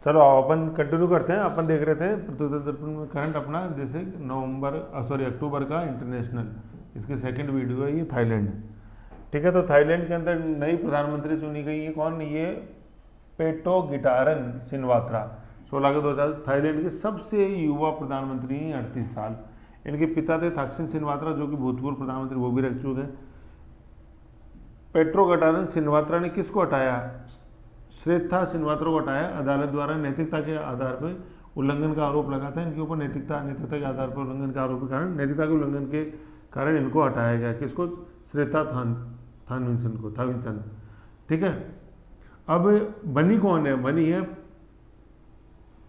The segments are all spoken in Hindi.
चलो आओ अपन कंटिन्यू करते हैं। अपन देख रहे थे प्रतियोगिता दर्पण में करंट अपना, जैसे अक्टूबर का इंटरनेशनल, इसकी सेकंड वीडियो है, ये थाईलैंड। ठीक है, तो थाईलैंड के अंदर नई प्रधानमंत्री चुनी गई है, कौन? ये पेटोगिटारन शिनवात्रा, 16 के 2000, थाईलैंड के सबसे युवा प्रधानमंत्री हैं, 38 साल। इनके पिता थे थाक्सिन शिनवात्रा, जो कि भूतपूर्व प्रधानमंत्री, वो भी रह चुके हैं। पेट्रोगिटारन शिनवात्रा ने किसको हटाया? श्रेथा शिनवात्रा को हटाया। अदालत द्वारा नैतिकता के आधार पर उल्लंघन का आरोप लगा था इनके ऊपर, नैतिकता के आधार पर उल्लंघन का आरोप के कारण, नैतिकता के उल्लंघन के कारण इनको हटाया गया। किसको? श्रेथा थाविन्सन। ठीक है, अब बनी कौन है? बनी है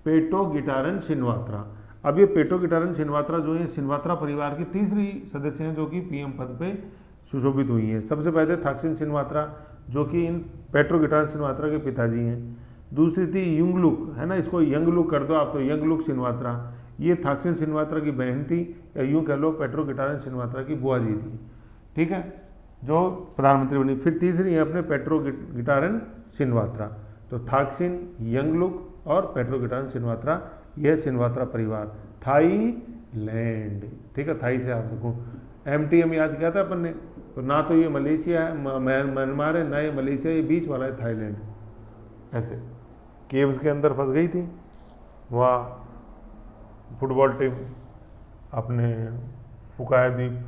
पेटोगिटारन शिनवात्रा। अब ये पेटोगिटारन शिनवात्रा जो है, शिनवात्रा परिवार की तीसरी सदस्य हैं जो कि पीएम पद पे सुशोभित हुई है। सबसे पहले थाक्सिन शिनवात्रा, जो कि इन पेट्रोगिटारन शिनवात्रा के पिताजी हैं। दूसरी थी युंगलुक, है ना, इसको यंगलुक कर दो आप, तो यंगलुक शिनवात्रा, ये थाक्सिन शिनवात्रा की बहन थी, या यूं कह लो पेट्रोगिटारन शिनवात्रा की बुआ जी थी। ठीक है, जो प्रधानमंत्री बनी। फिर तीसरी है अपने पेट्रोगिटारन शिनवात्रा। तो थाक्सिन, यंगलुक और पेट्रोगिटारन शिनवात्रा, यह शिनवात्रा परिवार, थाईलैंड। ठीक है, थाई से याद रखो। MTM याद किया था अपन ने, तो ना तो ये मलेशिया है, म्यांमार है, ना ये मलेशिया, ये बीच वाला है थाईलैंड। ऐसे केव्स के अंदर फंस गई थी, वहाँ फुटबॉल टीम अपने फुकाया द्वीप।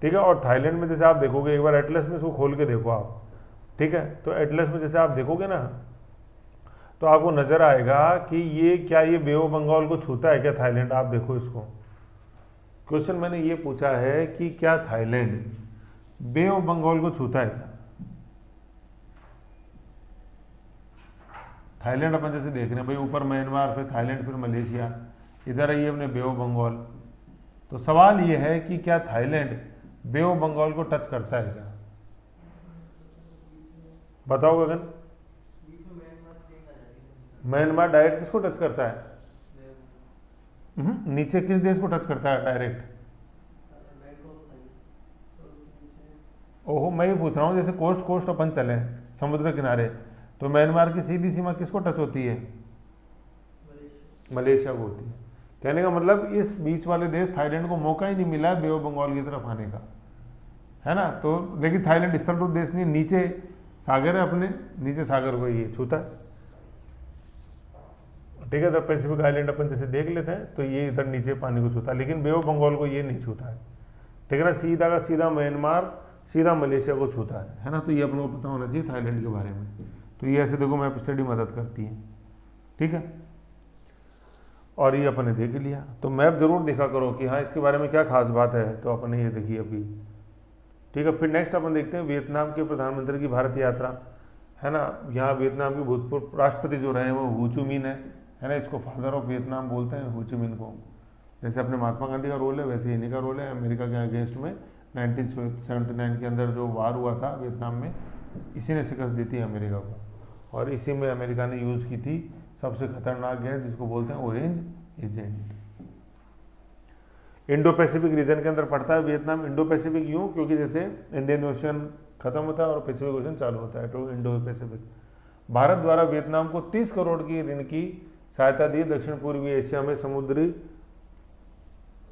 ठीक है, और थाईलैंड में जैसे आप देखोगे, एक बार एटलस में इसको खोल के देखो आप। ठीक है, तो एटलस में जैसे आप देखोगे ना, तो आपको नजर आएगा कि ये क्या, ये बे ऑफ बंगाल को छूता है क्या थाईलैंड? आप देखो इसको। क्वेश्चन मैंने ये पूछा है कि क्या थाईलैंड बे ऑफ बंगाल को छूता है क्या? थाईलैंड अपन जैसे देख रहे हैं भाई, ऊपर म्यांमार, फिर थाईलैंड, फिर मलेशिया, इधर आइए अपने बे ऑफ बंगाल। तो सवाल ये है कि क्या थाईलैंड बे ऑफ बंगाल को टच करता है क्या? बताओ गगन। म्यांमार डायरेक्ट किसको टच करता है? नीचे किस देश को टच करता है डायरेक्ट? ओहो, मैं ये पूछ रहा हूँ, जैसे कोस्ट अपन चले समुद्र किनारे, तो म्यांमार की सीधी सीमा किसको टच होती है? मलेशिया को होती है। कहने का मतलब इस बीच वाले देश थाईलैंड को मौका ही नहीं मिला है बे ऑफ बंगाल की तरफ आने का, है ना। तो लेकिन थाईलैंड स्थल रूप देश नहीं, नीचे सागर है अपने, नीचे सागर को ये छूता है। ठीक है, तो पैसिफिक आइलैंड अपन जैसे देख लेते हैं, तो ये इधर नीचे पानी को छूता है, लेकिन बे ऑफ बंगाल को ये नहीं छूता है। ठीक है ना, सीधा का सीधा म्यांमार, सीधा मलेशिया को छूता है ना। तो ये अपन को पता होना चाहिए थाईलैंड के बारे में। तो ये ऐसे देखो, मैप स्टडी मदद करती है। ठीक है, और ये अपन ने देख लिया, तो मैप जरूर देखा करो कि हाँ इसके बारे में क्या खास बात है, तो अपन ने ये देखी अभी। ठीक है, फिर नेक्स्ट अपन देखते हैं वियतनाम के प्रधानमंत्री की भारत यात्रा, है ना। यहाँ वियतनाम के भूतपूर्व राष्ट्रपति जो रहे हैं वो हो ची मिन्ह है ना, इसको फादर ऑफ वियतनाम बोलते हैं, हो ची मिन्ह को। जैसे अपने महात्मा गांधी का रोल है, वैसे इन्हीं का रोल है। अमेरिका के अगेंस्ट में 1979 के अंदर जो वार हुआ था वियतनाम में, इसी ने शिकस्त दी थी अमेरिका को, और इसी में अमेरिका ने यूज़ की थी सबसे खतरनाक गैस, जिसको बोलते हैं orange agent. Indo Pacific region के अंदर पड़ता है वियतनाम। इंडो पैसिफिक यूं क्योंकि जैसे इंडियन ओशन खत्म होता है और पैसिफिक ओशन चालू होता है, तो इंडो पैसिफिक। भारत द्वारा वियतनाम को 30 करोड़ की ऋण की सहायता दी दक्षिण पूर्वी एशिया में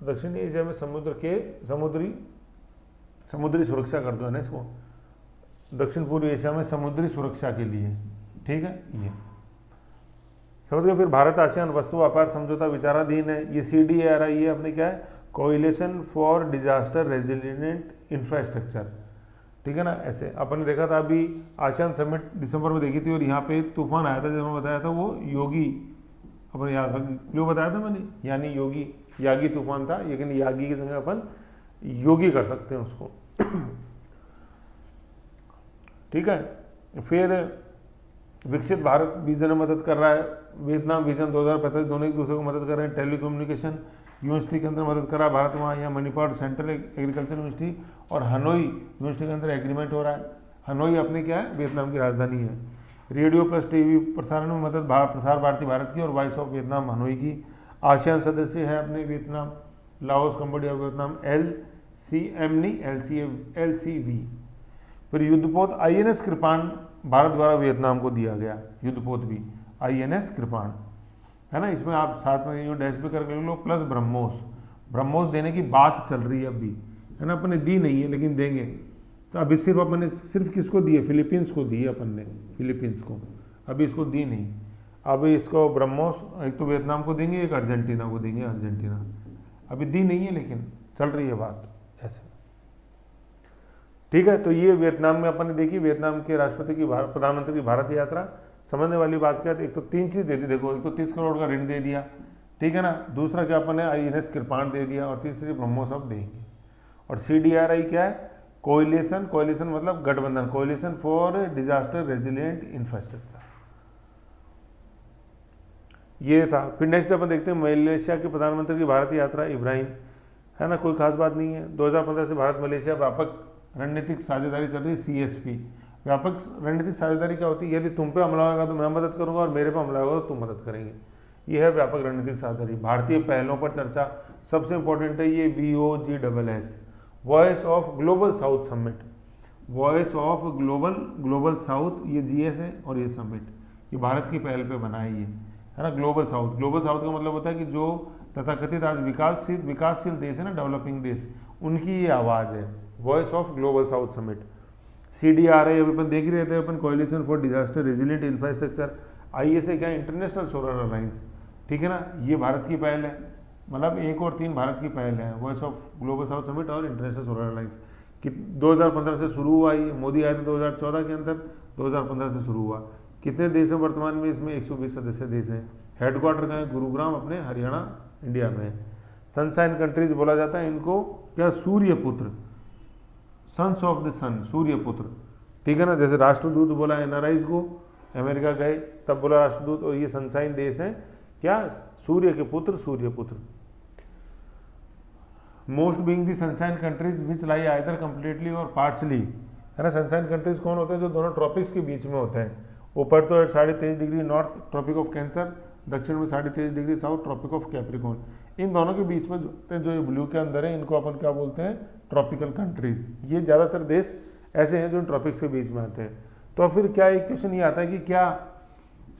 दक्षिणी एशिया में समुद्री सुरक्षा कर दो है ना इसको, दक्षिण पूर्वी एशिया में समुद्री सुरक्षा के लिए। ठीक है, ये समझ गए। फिर भारत आसियान वस्तु व्यापार समझौता विचाराधीन है। ये CDRI ये अपने क्या है, coalition for disaster resilient infrastructure. ठीक है ना, ऐसे अपन ने देखा था अभी आसियान समिट दिसंबर में देखी थी, और यहाँ पे तूफान आया था, जब मैं बताया था वो योगी, अपन याद क्यों बताया था मैंने, यानी योगी, यागी तूफान था, लेकिन यागी की जगह अपन योगी कर सकते हैं उसको। ठीक है, फिर विकसित भारत विजन में मदद कर रहा है, वियतनाम विजन 2045 दोनों एक दूसरे को मदद कर रहे हैं। टेलीकम्युनिकेशन यूनिवर्सिटी के अंदर मदद कर रहा है भारत, वहाँ यहाँ मणिपुर सेंट्रल एग्रीकल्चर यूनिवर्सिटी और हनोई यूनिवर्सिटी के अंदर एग्रीमेंट हो रहा है। हनोई अपने क्या है, वियतनाम की राजधानी है। रेडियो प्लस TV प्रसारण में मदद प्रसार भारती भारत की और वॉइस ऑफ वियतनाम हनोई की। आसियान सदस्य है अपने Vietnam, Laos, Cambodia, Vietnam. LCM नहीं, LCV। फिर युद्धपोत INS कृपाण भारत द्वारा वियतनाम को दिया गया युद्धपोत भी INS कृपाण, है ना। इसमें आप साथ में यूँ डैश भी करके लो, प्लस ब्रह्मोस। ब्रह्मोस देने की बात चल रही है अभी, है ना। अपन ने दी नहीं है लेकिन देंगे। तो अभी सिर्फ अपन ने सिर्फ किसको दी है, फिलीपींस को दी है अपन ने, फिलीपींस को, अभी इसको दी नहीं। अभी इसको ब्रह्मोस एक तो वियतनाम को देंगे, एक अर्जेंटीना को देंगे, अर्जेंटीना अभी दी नहीं है लेकिन चल रही है बात ऐसे, ठीक है। तो ये वियतनाम में अपन ने देखी, वियतनाम के राष्ट्रपति की प्रधानमंत्री की भारत यात्रा। समझने वाली बात क्या है, एक तो 3 चीज़ दे दी, देखो, एक तो 30 करोड़ का ऋण दे दिया, ठीक है ना। दूसरा क्या अपन ने INS कृपाण दे दिया, और तीसरी ब्रह्मोस अब देंगे। और CDRI क्या है, कोएलिशन मतलब गठबंधन, coalition for disaster resilient infrastructure, ये था। फिर नेक्स्ट अपन देखते हैं मलेशिया के प्रधानमंत्री की भारत यात्रा, इब्राहिम, है ना। कोई खास बात नहीं है। 2015 से भारत मलेशिया व्यापक रणनीतिक साझेदारी चल रही है, CSP। व्यापक रणनीतिक साझेदारी क्या होती है, यदि तुम पे हमला होगा तो मैं मदद करूंगा, और मेरे पे हमला होगा तो तुम मदद करेंगे, ये है व्यापक रणनीतिक साझेदारी। भारतीय पहलों पर चर्चा, सबसे इंपॉर्टेंट है ये VOGSS, voice of Global South summit, voice of Global south, ये GS है, और ये समिट, ये भारत की पहल पे बना है ये, है ना। ग्लोबल साउथ का मतलब होता है कि जो तथाकथित आज विकासशील देश है ना, डेवलपिंग देश, उनकी ये आवाज़ है, voice of Global South summit. CDRI अभी अपन देख ही रहे थे अपन, coalition for disaster resilient infrastructure. ISA क्या है, इंटरनेशनल सोलर अलायंस, ठीक है ना, ये भारत की पहल है, मतलब 1 और 3 भारत की पहल है, voice of Global South summit और इंटरनेशनल सोलर अलायंस। कि 2015 से शुरू हुआ, ये मोदी आए थे 2014 के अंदर, 2015 से शुरू हुआ। कितने देश हैं वर्तमान में इसमें, 120 सदस्य देश हैं। हेडक्वार्टर कहाँ है, गुरुग्राम अपने हरियाणा इंडिया में है। सनशाइन कंट्रीज बोला जाता है इनको, क्या, सूर्य पुत्र, सन्स ऑफ द सन, सूर्य पुत्र, ठीक है ना। जैसे राष्ट्रदूत बोला NRIs को, अमेरिका गए तब बोला राष्ट्रदूत, और ये सनशाइन देश हैं, क्या, सूर्य के पुत्र, सूर्य पुत्र। Most being the sunshine countries which lie either completely और पार्शली, है ना। सनशाइन कंट्रीज कौन होते हैं, जो दोनों ट्रॉपिक्स के बीच में होते हैं। ऊपर तो 23.5 degree north, tropic of cancer, दक्षिण में 23.5 degree south, tropic of capricorn. इन दोनों के बीच में जो ये ब्लू के अंदर है, इनको अपन क्या बोलते हैं, ट्रॉपिकल कंट्रीज। ये ज़्यादातर देश ऐसे हैं जो ट्रॉपिक्स के बीच में आते हैं। तो फिर क्या एक क्वेश्चन ये आता है कि क्या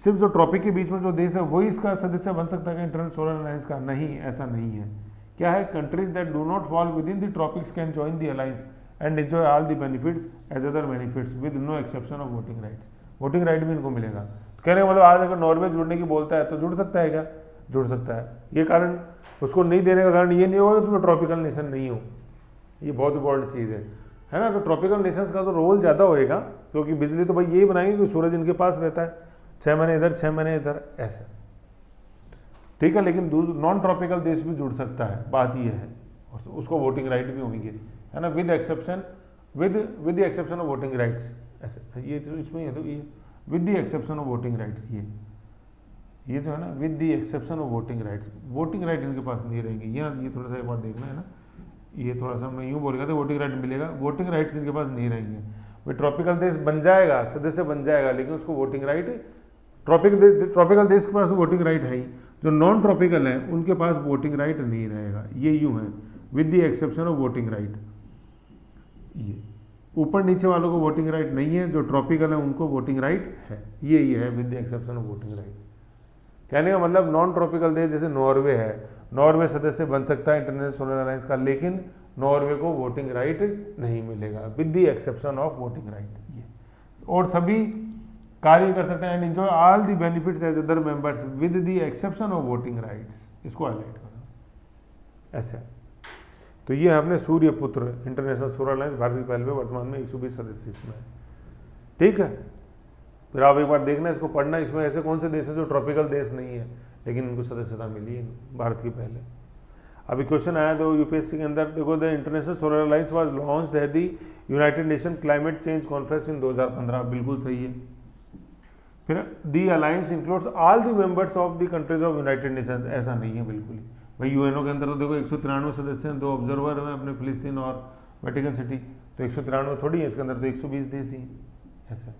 सिर्फ जो ट्रॉपिक के बीच में जो देश है वही इसका सदस्य बन सकता है इंटरनेशनल सोलर अलायंस का? नहीं, ऐसा नहीं है। क्या है, countries that do not fall within the tropics can join the alliance and enjoy all the benefits as other benefits with no exception of voting rights. Voting right भी इनको मिलेगा। तो कहने का मतलब आज अगर नॉर्वे जुड़ने की बोलता है तो जुड़ सकता है क्या? जुड़ सकता है। ये कारण उसको नहीं देने का कारण ये नहीं होगा कि तुम ट्रॉपिकल नेशन नहीं हो। ये बहुत इंपॉर्टेंट चीज़ है ना। तो ट्रॉपिकल नेशंस का तो रोल ज़्यादा होएगा, क्योंकि बिजली तो भाई यही बनाएंगे कि सूरज इनके पास रहता है, 6 महीने इधर 6 महीने इधर, ऐसे, ठीक है। लेकिन नॉन ट्रॉपिकल देश भी जुड़ सकता है, बात ये है। उसको वोटिंग राइट भी होंगे, है ना, with exception the exception of voting rights, ऐसे। ये तो इसमें है, तो ये with the exception of voting rights, ये जो है ना, with the exception of voting rights, voting right इनके पास नहीं रहेंगे। ये थोड़ा सा एक बार देखना है ना, ये थोड़ा सा मैं यूँ बोलेगा तो वोटिंग राइट मिलेगा, वोटिंग राइट्स इनके पास नहीं रहेंगे। भाई ट्रॉपिकल देश बन जाएगा, सदस्य बन जाएगा, लेकिन उसको वोटिंग राइट, ट्रॉपिकल देश के पास वोटिंग राइट है ही, जो नॉन ट्रॉपिकल है उनके पास वोटिंग राइट नहीं रहेगा। ये यूँ है, with the exception of voting right. ये ऊपर नीचे वालों को वोटिंग राइट नहीं है, जो ट्रॉपिकल है उनको वोटिंग राइट है। ये है with the exception of voting right. कहने का मतलब नॉन ट्रॉपिकल देश जैसे नॉर्वे है, नॉर्वे सदस्य बन सकता है इंटरनेशनल सोलर अलायंस का, लेकिन नॉर्वे को वोटिंग राइट नहीं मिलेगा, with the exception of voting right. ये और सभी कार्य कर सकते हैं and enjoy all the benefits as other members with the exception of voting rights. इसको हाईलाइट करो ऐसे। तो ये हमने सूर्य पुत्र इंटरनेशनल सोलर अलायंस भारत की पहल में वर्तमान में 120 सदस्य इसमें है, ठीक है। फिर आप एक बार देखना, इसको पढ़ना, इसमें ऐसे कौन से देश है जो ट्रॉपिकल देश नहीं है लेकिन इनको सदस्यता मिली है भारत की पहले। अभी क्वेश्चन आया तो यूपीएससी के अंदर, देखो, the international solar alliance was launched at the united nation climate change conference in 2015, बिल्कुल सही है। फिर the alliance includes all the members of the countries of united nations, ऐसा नहीं है बिल्कुल ही। भाई यूएनओ के अंदर तो देखो 193 सदस्य हैं, 2 ऑब्जर्वर हैं अपने फिलिस्तीन और वेटिकन सिटी, तो 193 थोड़ी है, इसके अंदर तो 120 देश ही ऐसा।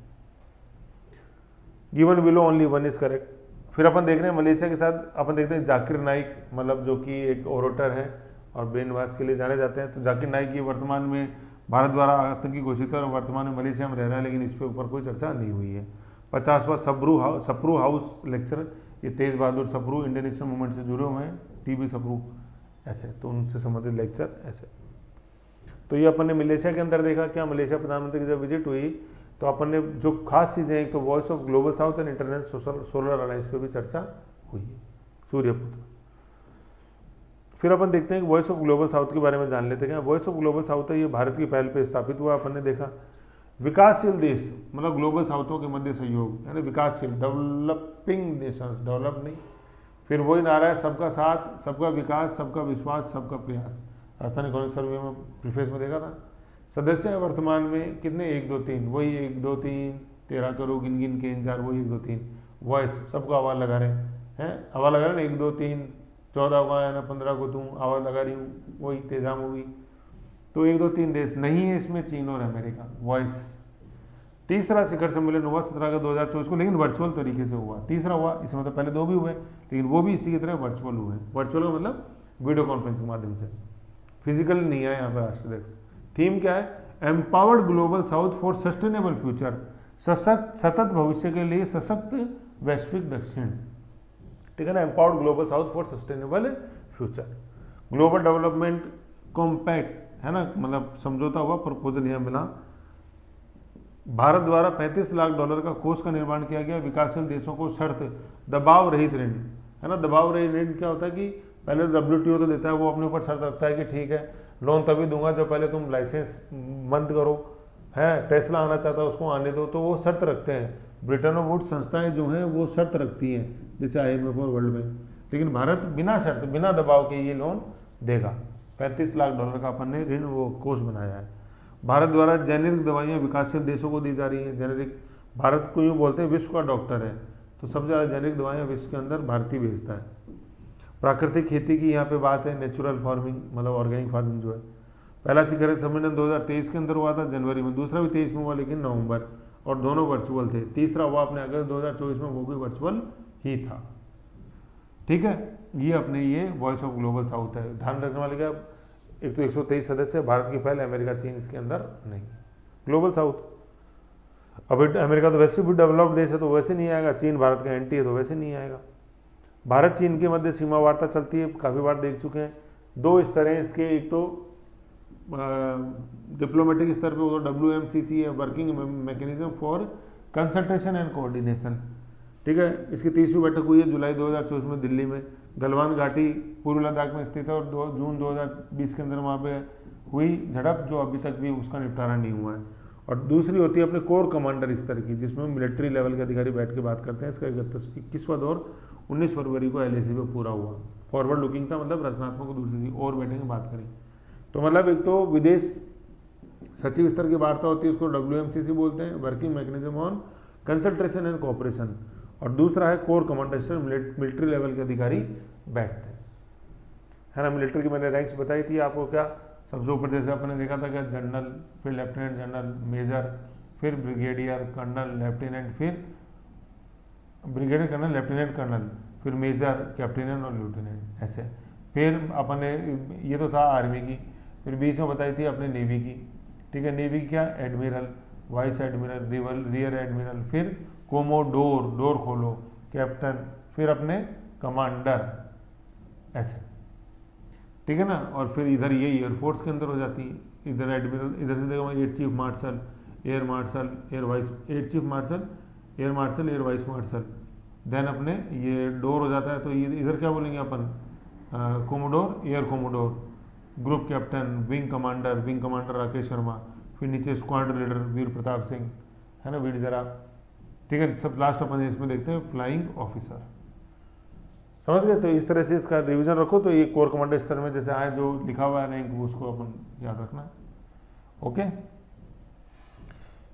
Given below only 1 is correct. फिर अपन देख रहे हैं मलेशिया के साथ, अपन देखते हैं जाकिर नाइक, मतलब जो कि एक ओरेटर है और ब्रेन वॉश के लिए जाने जाते हैं। तो जाकिर नाइक ये वर्तमान में भारत द्वारा आतंकी घोषित है और वर्तमान में मलेशिया में रह रहा है, लेकिन इस पे ऊपर कोई चर्चा नहीं हुई है। 50वां सप्रू हाउस लेक्चर, ये तेज बहादुर सप्रू इंडियन नेशनल मूवमेंट से जुड़े हुए हैं, टीबी सप्रू ऐसे, तो उनसे संबंधित लेक्चर ऐसे। तो ये अपन ने मलेशिया के अंदर देखा। क्या मलेशिया प्रधानमंत्री की जब विजिट हुई तो अपन ने जो खास चीज़ें, एक तो voice of Global south and international solar alliance पे भी चर्चा हुई है, सूर्यपुत्र। फिर अपन देखते हैं कि वॉइस ऑफ ग्लोबल साउथ के बारे में जान लेते हैं। वॉइस ऑफ ग्लोबल साउथ है, ये भारत की पहल पे स्थापित हुआ। अपन ने देखा विकासशील देश मतलब ग्लोबल साउथों के मध्य सहयोग, यानी विकासशील, डेवलपिंग नेशंस, डेवलप नहीं। फिर वही नारा है, सबका साथ, सबका विकास, सबका विश्वास, सबका प्रयास। राजस्थान इकोनॉमिक सर्वे में प्रीफेस में देखा था। सदस्य हैं वर्तमान में कितने, 1 2 3, वही 1 2 3 13 करो गिन गिन के, 4 वही 1 2 3। वॉइस सबको आवाज़ लगा रहे हैं, आवाज़ लगा रहे हैं 1 2 3, 14 को आया ना, 15 को तू आवाज़ लगा रही हूँ, वही तेजाब होगी। तो 1 2 3 देश नहीं है इसमें, चीन और अमेरिका। वॉइस। तीसरा शिखर सम्मेलन हुआ 17 का 2024 को, लेकिन वर्चुअल तरीके से हुआ। तीसरा हुआ, इसमें तो पहले 2 भी हुए, लेकिन वो भी इसी की तरह वर्चुअल हुए। वर्चुअल का मतलब वीडियो कॉन्फ्रेंसिंग के माध्यम से, फिजिकल नहीं है यहाँ पर राष्ट्राध्यक्ष। थीम क्या है, empowered global south for sustainable future, सतत भविष्य के लिए सशक्त वैश्विक दक्षिण। ठीक है ना, empowered global south for sustainable future. Global development compact है ना, मतलब समझौता हुआ, प्रपोजल यहाँ मिला। भारत द्वारा $35 लाख का कोष का निर्माण किया गया। विकासशील देशों को शर्त दबाव रहित ऋण, है ना। दबाव रहित ऋण क्या होता है कि पहले WTO तो देता है, वो अपने ऊपर शर्त रखता है कि ठीक है लोन तभी दूंगा जब पहले तुम लाइसेंस बंद करो, है टेस्ला आना चाहता है उसको आने दो, तो वो शर्त रखते हैं। ब्रिटेन और वुड्स संस्थाएं जो हैं वो शर्त रखती हैं, जैसे IMF और वर्ल्ड बैंक। लेकिन भारत बिना शर्त, बिना दबाव के ये लोन देगा। $35 लाख का अपन ने ऋण वो कोष बनाया है। भारत द्वारा जेनेरिक दवाइयाँ विकासशील देशों को दी जा रही हैं। जेनेरिक, भारत को यूँ बोलते हैं विश्व का डॉक्टर है, तो सबसे ज़्यादा जेनेरिक दवाइयाँ विश्व के अंदर भारतीय भेजता है। प्राकृतिक खेती की यहाँ पे बात है, नेचुरल फार्मिंग मतलब ऑर्गेनिक फार्मिंग जो है। पहला शिखर सम्मेलन 2023 के अंदर हुआ था जनवरी में, दूसरा भी 23 में हुआ लेकिन नवंबर, और दोनों वर्चुअल थे। तीसरा हुआ अपने अगस्त 2024 में, वो भी वर्चुअल ही था। ठीक है, ये अपने ये वॉइस ऑफ ग्लोबल साउथ है। ध्यान रखने वाले क्या, एक तो 123 सदस्य, भारत की पहल, अमेरिका चीन इसके अंदर नहीं। Global south. अब अमेरिका तो वैसे भी डेवलप्ड देश है तो वैसे नहीं आएगा, चीन भारत का एंटी है तो वैसे नहीं आएगा। भारत चीन के मध्य सीमा वार्ता चलती है, काफ़ी बार देख चुके हैं। 2 स्तर हैं इसके, एक तो डिप्लोमेटिक स्तर पे वो तो WMCC है, working mechanism for consultation and coordination. ठीक है, इसकी 30वीं बैठक हुई है जुलाई 2024 में दिल्ली में। गलवान घाटी पूर्व लद्दाख में स्थित है और जून 2020 के अंदर वहाँ पे हुई झड़प, जो अभी तक भी उसका निपटारा नहीं हुआ है। और दूसरी होती है अपने कोर कमांडर स्तर की, जिसमें मिलिट्री लेवल के अधिकारी बैठ के बात करते हैं। इसका 21वां दौर 19 फरवरी को LAC में पूरा हुआ। फॉरवर्ड लुकिंग था, मतलब रचनात्मक दूसरी और बैठेंगे बात करें। तो मतलब एक तो विदेश सचिव स्तर की वार्ता होती है, उसको WMCC बोलते हैं, working mechanism on consultation and cooperation. और दूसरा है कोर कमांडर स्तर, मिलिट्री लेवल के अधिकारी बैठते हैं, है ना। मिलिट्री की मैंने रैंक्स बताई थी आपको। क्या सबसे ऊपर जैसे अपने देखा था क्या, जनरल, फिर लेफ्टिनेंट जनरल, मेजर, फिर ब्रिगेडियर, कर्नल, लेफ्टिनेंट, फिर ब्रिगेडियर कर्नल, लेफ्टिनेंट कर्नल, फिर मेजर, कैप्टन और लेफ्टिनेंट ऐसे। फिर अपने ये तो था आर्मी की, फिर बीच में बताई थी अपने नेवी की। ठीक है, नेवी की क्या, admiral, vice admiral, rear admiral, फिर कोमोडोर, डोर खोलो, कैप्टन, फिर अपने कमांडर ऐसे। ठीक है ना। और फिर इधर ये एयरफोर्स के अंदर हो जाती है, इधर एडमिरल, इधर से देखो air chief marshal, air marshal, air vice, air chief marshal, air marshal, air vice marshal. Then अपने ये डोर हो जाता है, तो इधर क्या बोलेंगे अपन, commodore, air commodore, group captain, wing commander Rakesh Sharma, फिर नीचे स्क्वाड लीडर वीर प्रताप सिंह, है ना, वीर जरा। ठीक है, सब लास्ट अपन इसमें देखते हैं फ्लाइंग ऑफिसर। समझ गए। तो इस तरह से इसका रिवीजन रखो, तो ये कोर कमांडर स्तर में जैसे आए जो लिखा हुआ है रैंक, उसको अपन याद रखना है। ओके,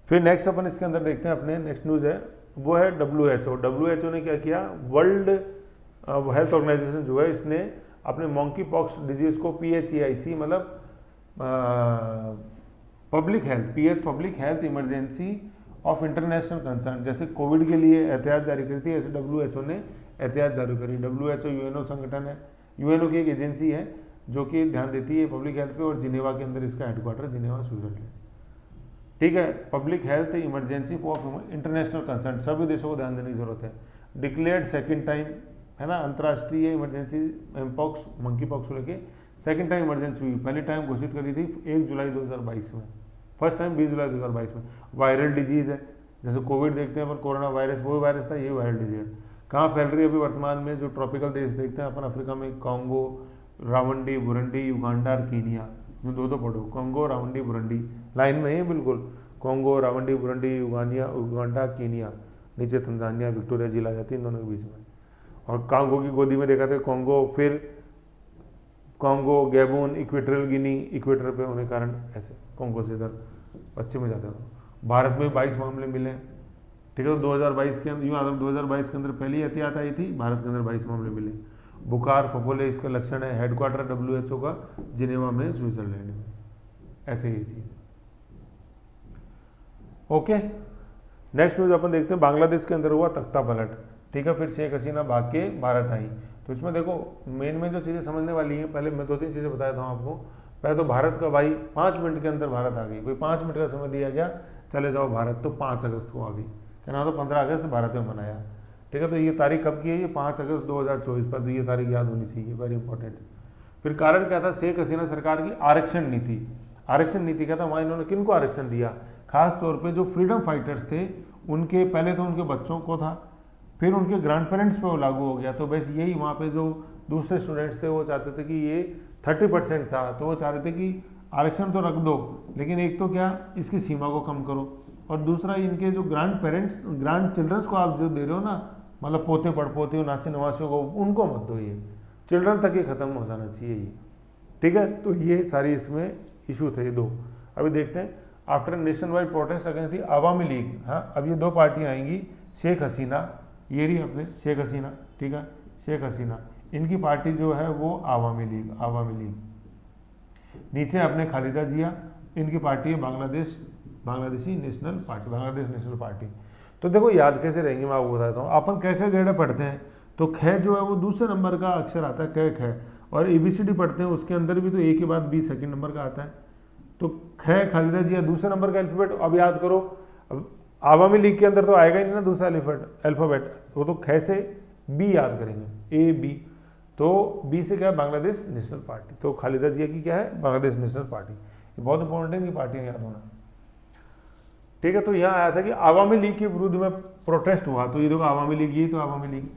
फिर नेक्स्ट अपन इसके अंदर देखते हैं अपने नेक्स्ट न्यूज़ है, वो है WHO ने क्या किया, वर्ल्ड हेल्थ ऑर्गेनाइजेशन जो है, इसने अपने मॉन्की पॉक्स डिजीज को PHEIC मतलब public health emergency of international concern, जैसे कोविड के लिए एहतियात जारी करी थी, ऐसे WHO ने एहतियात जारी करी। WHO UNO संगठन है, UNO की एक एजेंसी है जो कि ध्यान देती है पब्लिक हेल्थ पे, और जिनेवा के अंदर इसका हेडक्वार्टर जिनेवा स्विट्जरलैंड। ठीक है, public health emergency of international concern, सभी देशों को ध्यान देने की जरूरत है। डिक्लेयर्ड सेकेंड टाइम, है ना, अंतर्राष्ट्रीय इमरजेंसी एमपॉक्स मंकी पॉक्स को लेके सेकेंड टाइम इमरजेंसी हुई। पहली टाइम घोषित करी थी 1 जुलाई 2022 में, फर्स्ट टाइम 20 जुलाई 2022 में। वायरल डिजीज है, जैसे कोविड देखते हैं पर कोरोना वायरस वो वायरस था, ये वायरल डिजीज है। कहाँ फैल रही है अभी वर्तमान में? जो ट्रॉपिकल देश देखते हैं अपन अफ्रीका में, कॉन्गो, रावंडी, बुरंडी, युगांडा और कीनिया, जो दो पढ़ो, कॉन्गो, रावंडी, बुरंडी, लाइन में है बिल्कुल, कॉन्गो, रावंडी, बुरंडी, युगांडा, कीनिया, नीचे तंजानिया, विक्टोरिया जिला आ जाती है इन दोनों के बीच में। और कॉन्गो की गोदी में देखा था कॉन्गो, फिर कॉन्गो, गैबून, इक्वेटोरियल गिनी, इक्वेटर पे होने के कारण ऐसे कॉन्गो से इधर पश्चिम में जाते हैं। भारत में 22 मामले मिले, ठीक है। 2022 के अंदर, यूँ 2022 के अंदर पहली एहतियात आई थी, भारत के अंदर 22 मामले मिले। बुखार, फफोले इसका लक्षण है। हेडक्वार्टर WHO का जिनेवा में, स्विट्जरलैंड में। ऐसे ही चीज। ओके, नेक्स्ट न्यूज अपन देखते हैं। बांग्लादेश के अंदर हुआ तख्ता पलट, ठीक है। फिर शेख हसीना भाग के भारत आई। तो इसमें देखो मेन में जो चीज़ें समझने वाली हैं, पहले मैं 2-3 चीज़ें बताया था आपको। पहले तो भारत का भाई 5 मिनट के अंदर भारत आ गई, कोई 5 मिनट का समय दिया गया, चले जाओ भारत, तो 5 अगस्त को आ गई, कहना तो 15 अगस्त भारत में मनाया, ठीक है। तो ये तारीख कब की है? ये 5 अगस्त 2024 पर, तो ये तारीख याद होनी चाहिए, वेरी इंपॉर्टेंट। फिर कारण क्या था? शेख हसीना सरकार की आरक्षण नीति। आरक्षण नीति क्या था? वहाँ इन्होंने किन को आरक्षण दिया? खास तौर पे जो फ्रीडम फाइटर्स थे उनके, पहले तो उनके बच्चों को था, फिर उनके ग्रैंड पेरेंट्स पे वो लागू हो गया। तो बस यही वहाँ पे जो दूसरे स्टूडेंट्स थे वो चाहते थे कि ये 30% था, तो वो चाह रहे थे कि आरक्षण तो रख दो, लेकिन एक तो क्या इसकी सीमा को कम करो, और दूसरा इनके जो ग्रैंड पेरेंट्स, ग्रैंड चिल्ड्रंस को आप जो दे रहे हो ना, मतलब पोते पड़पोते उनासी नवासियों को, उनको मत दो, ये चिल्ड्रन तक ही खत्म हो जाना चाहिए ये, ठीक है। तो ये सारी इसमें इशू थे ये दो। अभी देखते हैं, after nation wide protest against the Awami league, हाँ अब ये 2 पार्टियां आएंगी, शेख हसीना, ये रही अपने शेख हसीना, ठीक है, शेख हसीना, इनकी पार्टी जो है वो आवामी लीग, आवामी लीग। नीचे अपने खालिदा जिया, इनकी पार्टी है Bangladeshi national party, Bangladesh National party. तो देखो याद कैसे रहेंगे, मैं आपको बताता हूँ। अपन ख ख गेड़ा पढ़ते हैं तो ख जो है वो दूसरे नंबर का अक्षर आता है, क ख, और ABCD पढ़ते हैं उसके अंदर भी तो A के बाद B सेकंड नंबर का आता है। तो ख खालिदा जिया दूसरे नंबर का अल्फाबेट। अब याद करो, अब आवामी लीग के अंदर तो आएगा ही नहीं ना दूसरा अल्फाबेट, वो तो ख से B याद करेंगे, A B, तो B से क्या है? बांग्लादेश नेशनल पार्टी। तो खालिदा जिया की क्या है? बांग्लादेश नेशनल पार्टी। ये बहुत इंपॉर्टेंट है, ये पार्टियां याद होना, ठीक है। तो यहाँ आया था कि आवामी लीग के विरुद्ध में प्रोटेस्ट हुआ, तो ये देखो आवामी लीग, ये तो आवामी लीग।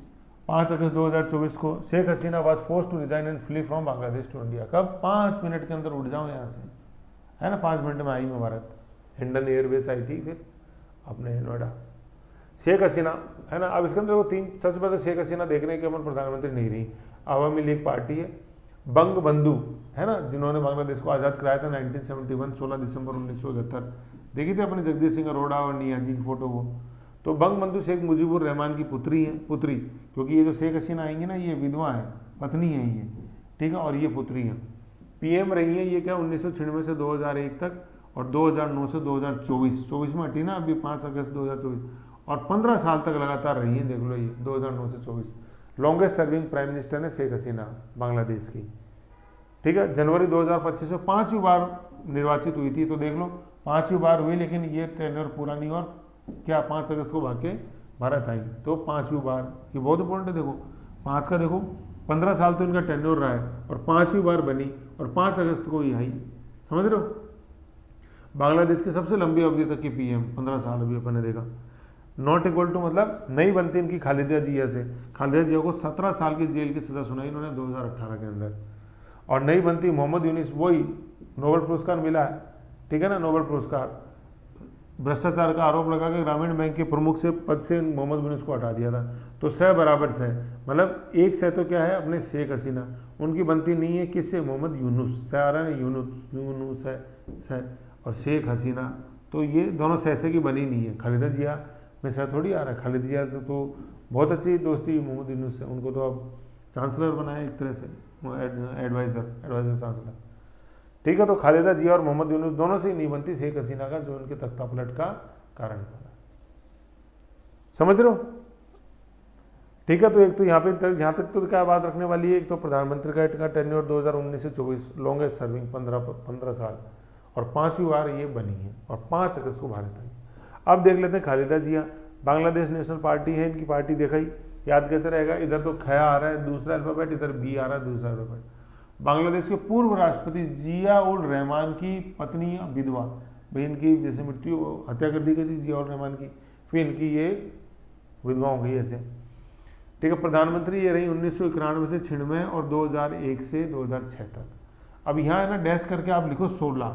5 अगस्त 2024 को Sheikh Hasina was forced to resign and flee from Bangladesh to India. कब? 5 मिनट के अंदर उठ जाओ यहाँ से, है ना, 5 मिनट में आई मैं भारत। हिंडन एयरवेज आई थी, फिर अपने नोएडा। शेख हसीना, है ना। अब इसके अंदर वो 3, सबसे पहले शेख हसीना देखने के अपन प्रधानमंत्री नहीं रही, आवामी लीग पार्टी है। बंग बंधु, है ना, जिन्होंने बांग्लादेश को आज़ाद कराया था 1971, 16 दिसंबर 1971। देखी थी अपने जगदीश सिंह अरोड़ा और नियाजी की फोटो वो। तो बंग बंधु शेख मुजीबुर रहमान की पुत्री, क्योंकि ये जो शेख हसीना आएंगी ना, ये विधवा है, पत्नी है ये, ठीक है, और ये पुत्री है। PM रही है ये क्या 1996 से 2001 तक, और 2009 से 2024 में हटी ना अभी 5 अगस्त 2024, और 15 साल तक लगातार रही है, देख लो ये 2009 से 24। लॉन्गेस्ट सर्विंग प्राइम मिनिस्टर है शेख हसीना बांग्लादेश की, ठीक है। जनवरी 2025 में 5वीं बार निर्वाचित हुई थी, तो देख लो 5वीं बार हुई, लेकिन ये टेन्योर पूरा नहीं, और क्या 5 अगस्त को भाग के भारत आई, तो 5वीं बार, ये बहुत इंपॉर्टेंट है। देखो 5 का देखो 15 साल तो इनका टेन्योर रहा है, और 5वीं बार बनी, और 5 अगस्त को ही आई, समझ रहे हो। बांग्लादेश की सबसे लंबी अवधि तक की PM 15 साल अभी अपन ने देखा। नॉट इक्वल टू मतलब नहीं बनती इनकी खालिदा जिया से। खालिदा जिया को 17 साल की जेल की सजा सुनाई इन्होंने 2018 के अंदर, और नहीं बनती मोहम्मद यूनिस, वही नोबेल पुरस्कार मिला है, ठीक है ना, नोबेल पुरस्कार। भ्रष्टाचार का आरोप लगा के ग्रामीण बैंक के प्रमुख से पद से मोहम्मद यूनिस को हटा दिया था। तो सह बराबर सह, मतलब एक सह तो क्या है अपने शेख हसीना, उनकी बनती नहीं है किससे? मोहम्मद यूनुस, सह आ रहा है यूनुस है सह, और शेख हसीना, तो ये दोनों सह से की बनी नहीं है। खालिदा जिया में सह थोड़ी आ रहा है, खालिदा जिया तो बहुत अच्छी दोस्ती मोहम्मद यूनुस से, उनको तो अब चांसलर बनाया एक तरह से, एडवाइजर चांसलर, ठीक है। तो खालिदा जिया और मोहम्मद यूनुस दोनों से ही नहीं बनती शेख हसीना का, जो उनके तख्ता पलट का कारण बना, समझ रहे हो। ठीक है। तो एक तो यहाँ तक तो क्या बात रखने वाली है, एक तो प्रधानमंत्री का टेन्योर 2019 से 24 लॉन्गेस्ट सर्विंग 15 साल, और 5वीं बार ये बनी है, और 5 अगस्त को भारत आई। अब देख लेते हैं खालिदा जिया, बांग्लादेश नेशनल पार्टी है, इनकी पार्टी देखा ही, याद कैसे रहेगा, इधर तो खया आ रहा है दूसरा अल्फाबेट, इधर बी आ रहा है दूसरा अल्फाबेट। बांग्लादेश के पूर्व राष्ट्रपति जिया उल रहमान की पत्नी विधवा, भाई इनकी जैसे मृत्यु हत्या कर दी गई थी जिया उल रहमान की, फिर इनकी ये विधवा हो गई ऐसे, ठीक है। प्रधानमंत्री ये रही 1991 से 96 और 2001 से 2006 तक। अब यहाँ है ना डैश करके आप लिखो 16,